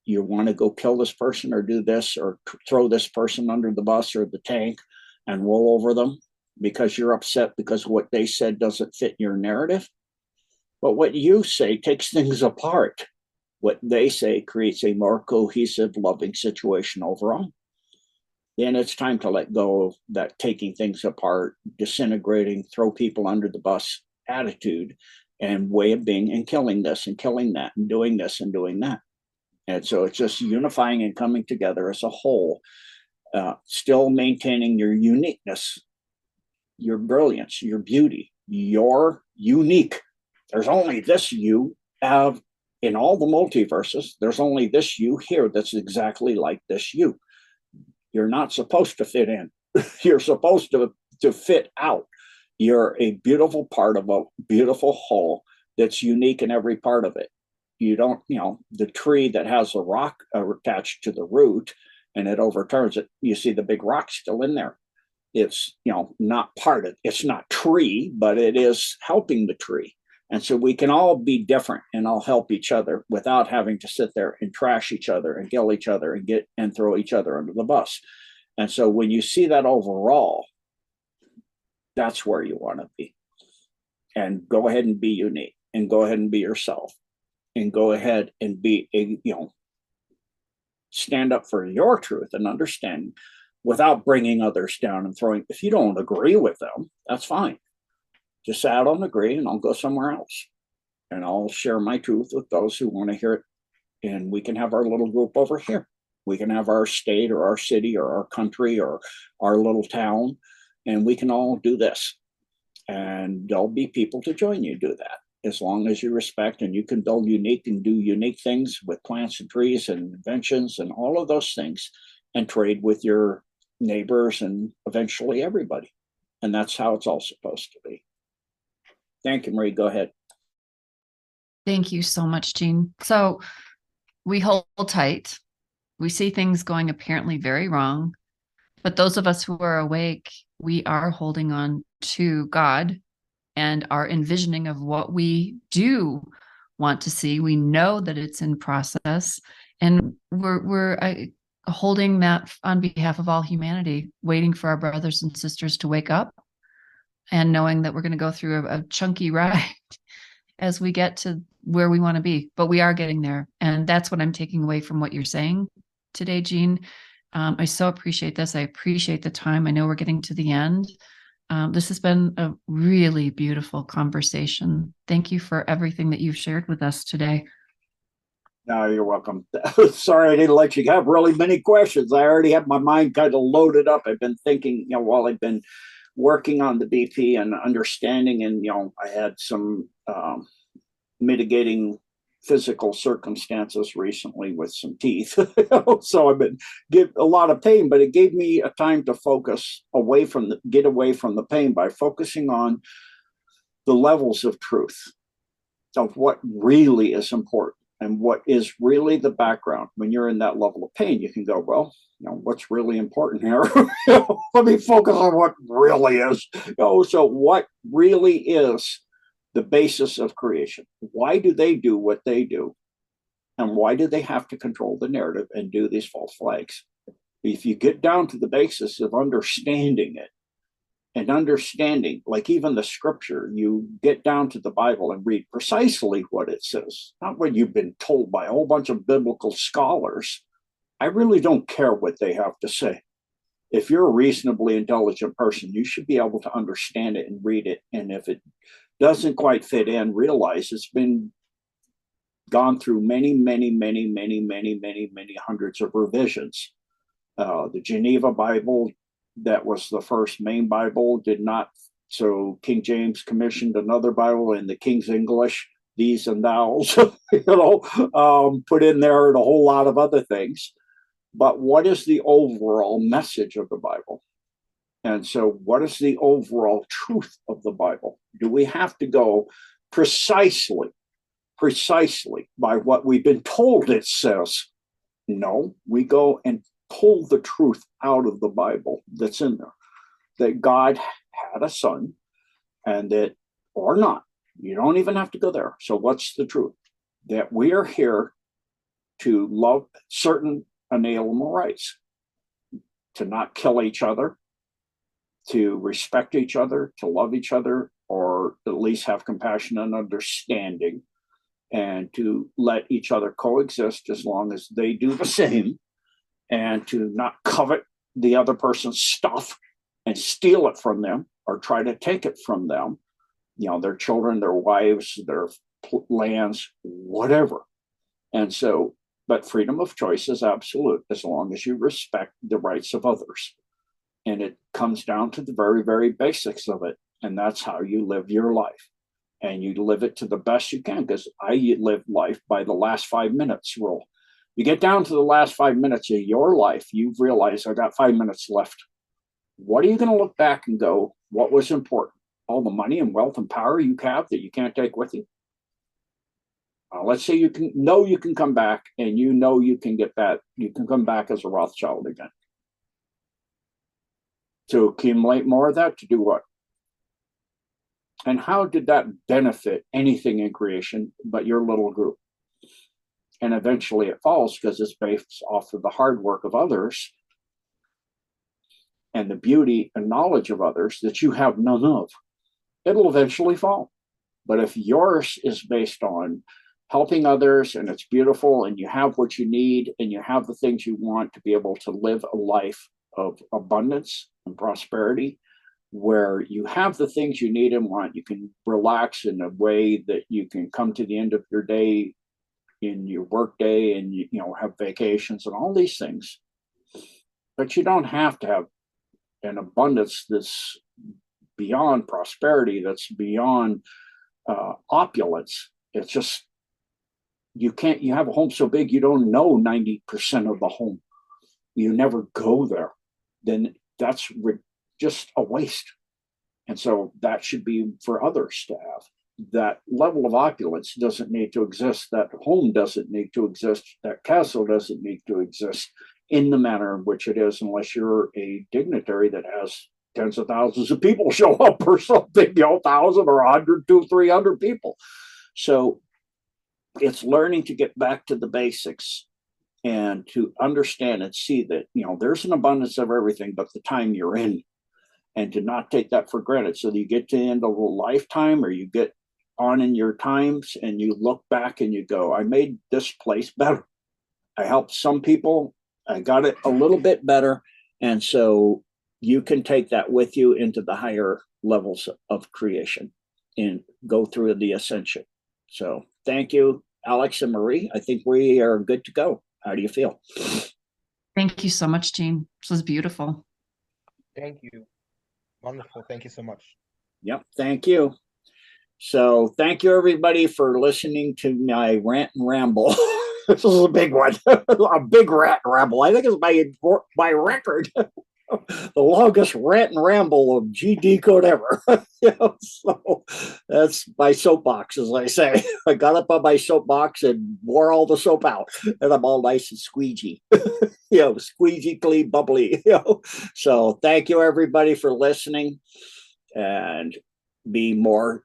Speaker 1: you want to go kill this person or do this or throw this person under the bus or the tank and roll over them because you're upset because what they said doesn't fit your narrative. But what you say takes things apart. What they say creates a more cohesive, loving situation overall. Then it's time to let go of that taking things apart, disintegrating, throw people under the bus attitude and way of being, and killing this and killing that and doing this and doing that. And so it's just unifying and coming together as a whole, still maintaining your uniqueness, your brilliance, your beauty. You're unique. There's only this you have in all the multiverses. There's only this you here that's exactly like this you. You're not supposed to fit in. You're supposed to fit out. You're a beautiful part of a beautiful whole that's unique in every part of it. You don't, the tree that has a rock attached to the root and it overturns it, you see the big rock still in there. It's, not part of, it's not tree, but it is helping the tree. And so we can all be different and all help each other without having to sit there and trash each other and kill each other and throw each other under the bus. And so when you see that overall, that's where you want to be. And go ahead and be unique and go ahead and be yourself and go ahead and be stand up for your truth and understand without bringing others down and throwing. If you don't agree with them, that's fine. Just say, I don't agree, and I'll go somewhere else. And I'll share my truth with those who want to hear it. And we can have our little group over here. We can have our state or our city or our country or our little town, and we can all do this. And there'll be people to join you do that, as long as you respect, and you can build unique and do unique things with plants and trees and inventions and all of those things, and trade with your neighbors and eventually everybody. And that's how it's all supposed to be. Thank you, Marie. Go ahead.
Speaker 5: Thank you so much, Jean. So we hold tight. We see things going apparently very wrong, but those of us who are awake, we are holding on to God and our envisioning of what we do want to see. We know that it's in process, and we're holding that on behalf of all humanity, waiting for our brothers and sisters to wake up and knowing that we're going to go through a chunky ride as we get to where we want to be. But we are getting there. And that's what I'm taking away from what you're saying today, Jean. I so appreciate this. I appreciate the time. I know we're getting to the end. This has been a really beautiful conversation. Thank you for everything that you've shared with us today.
Speaker 1: No, you're welcome. Sorry, I didn't let you have really many questions. I already have my mind kind of loaded up. I've been thinking, while I've been working on the BP and understanding, and, I had some mitigating physical circumstances recently with some teeth. So I've been give a lot of pain, but it gave me a time to focus get away from the pain by focusing on the levels of truth of what really is important and what is really the background. When you're in that level of pain, you can go, well, what's really important here? Let me focus on what really is. So what really is the basis of creation? Why do they do what they do? And why do they have to control the narrative and do these false flags? If you get down to the basis of understanding it, and understanding, like even the scripture, you get down to the Bible and read precisely what it says, not what you've been told by a whole bunch of biblical scholars. I really don't care what they have to say. If you're a reasonably intelligent person, you should be able to understand it and read it. And if it doesn't quite fit in, realize it's been gone through many, many, many, many, many, many, many hundreds of revisions. The Geneva Bible, that was the first main Bible, did not. So King James commissioned another Bible in the King's English, these and thous, put in there and a whole lot of other things. But what is the overall message of the Bible? And so, what is the overall truth of the Bible? Do we have to go precisely by what we've been told it says? No, we go and pull the truth out of the Bible that's in there, that God had a son, and that, or not, you don't even have to go there. So what's the truth? That we are here to love certain inalienable rights, to not kill each other, to respect each other, to love each other, or at least have compassion and understanding, and to let each other coexist as long as they do the same, and to not covet the other person's stuff and steal it from them or try to take it from them, you know, their children, their wives, their lands, whatever. And so, but freedom of choice is absolute as long as you respect the rights of others. And it comes down to the very, very basics of it. And that's how you live your life. And you live it to the best you can, because I live life by the last 5 minutes rule. You get down to the last 5 minutes of your life, you've realized I got 5 minutes left. What are you going to look back and go, what was important? All the money and wealth and power you have that you can't take with you? Let's say you can come back, and you can get that. You can come back as a Rothschild again. To accumulate more of that, to do what? And how did that benefit anything in creation but your little group? And eventually it falls because it's based off of the hard work of others and the beauty and knowledge of others that you have none of. It'll eventually fall. But if yours is based on helping others, and it's beautiful, and you have what you need, and you have the things you want to be able to live a life of abundance and prosperity, where you have the things you need and want, you can relax in a way that you can come to the end of your day in your work day, and you know, have vacations and all these things. But you don't have to have an abundance that's beyond prosperity, that's beyond opulence. It's just, you have a home so big you don't know 90% of the home. You never go there. Then that's just a waste. And so that should be for others to have. That level of opulence doesn't need to exist. That home doesn't need to exist. That castle doesn't need to exist in the manner in which it is, unless you're a dignitary that has tens of thousands of people show up or something, 1,000 or 100, 200, 300 people. So it's learning to get back to the basics and to understand and see that, there's an abundance of everything but the time you're in, and to not take that for granted. So that you get to the end of a lifetime, or you get on in your times and you look back and you go, I made this place better. I helped some people. I got it a little bit better. And so you can take that with you into the higher levels of creation and go through the ascension. So thank you, Alex and Marie. I think we are good to go. How do you feel?
Speaker 5: Thank you so much, Gene. This was beautiful.
Speaker 2: Thank you. Wonderful. Thank you so much.
Speaker 1: Yep. Thank you. So thank you, everybody, for listening to my rant and ramble. This is a big one, a big rant and ramble. I think it's my record. The longest rant and ramble of Decode ever. So that's my soapbox, as I say. I got up on my soapbox and wore all the soap out, and I'm all nice and squeegee. Squeegee clean, bubbly. So thank you, everybody, for listening, and be more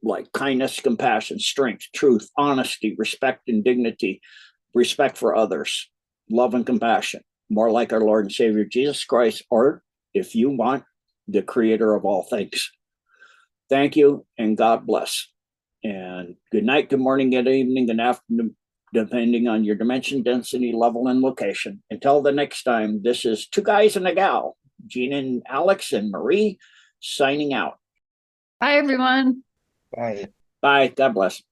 Speaker 1: like kindness, compassion, strength, truth, honesty, respect and dignity, respect for others, love and compassion. More like our Lord and Savior Jesus Christ, or if you want, the creator of all things. Thank you, and God bless. And good night, good morning, good evening, good afternoon, depending on your dimension, density, level, and location. Until the next time, this is Two Guys and a Gal, Gene and Alex and Marie, signing out.
Speaker 5: Bye, everyone.
Speaker 2: Bye.
Speaker 1: Bye. God bless.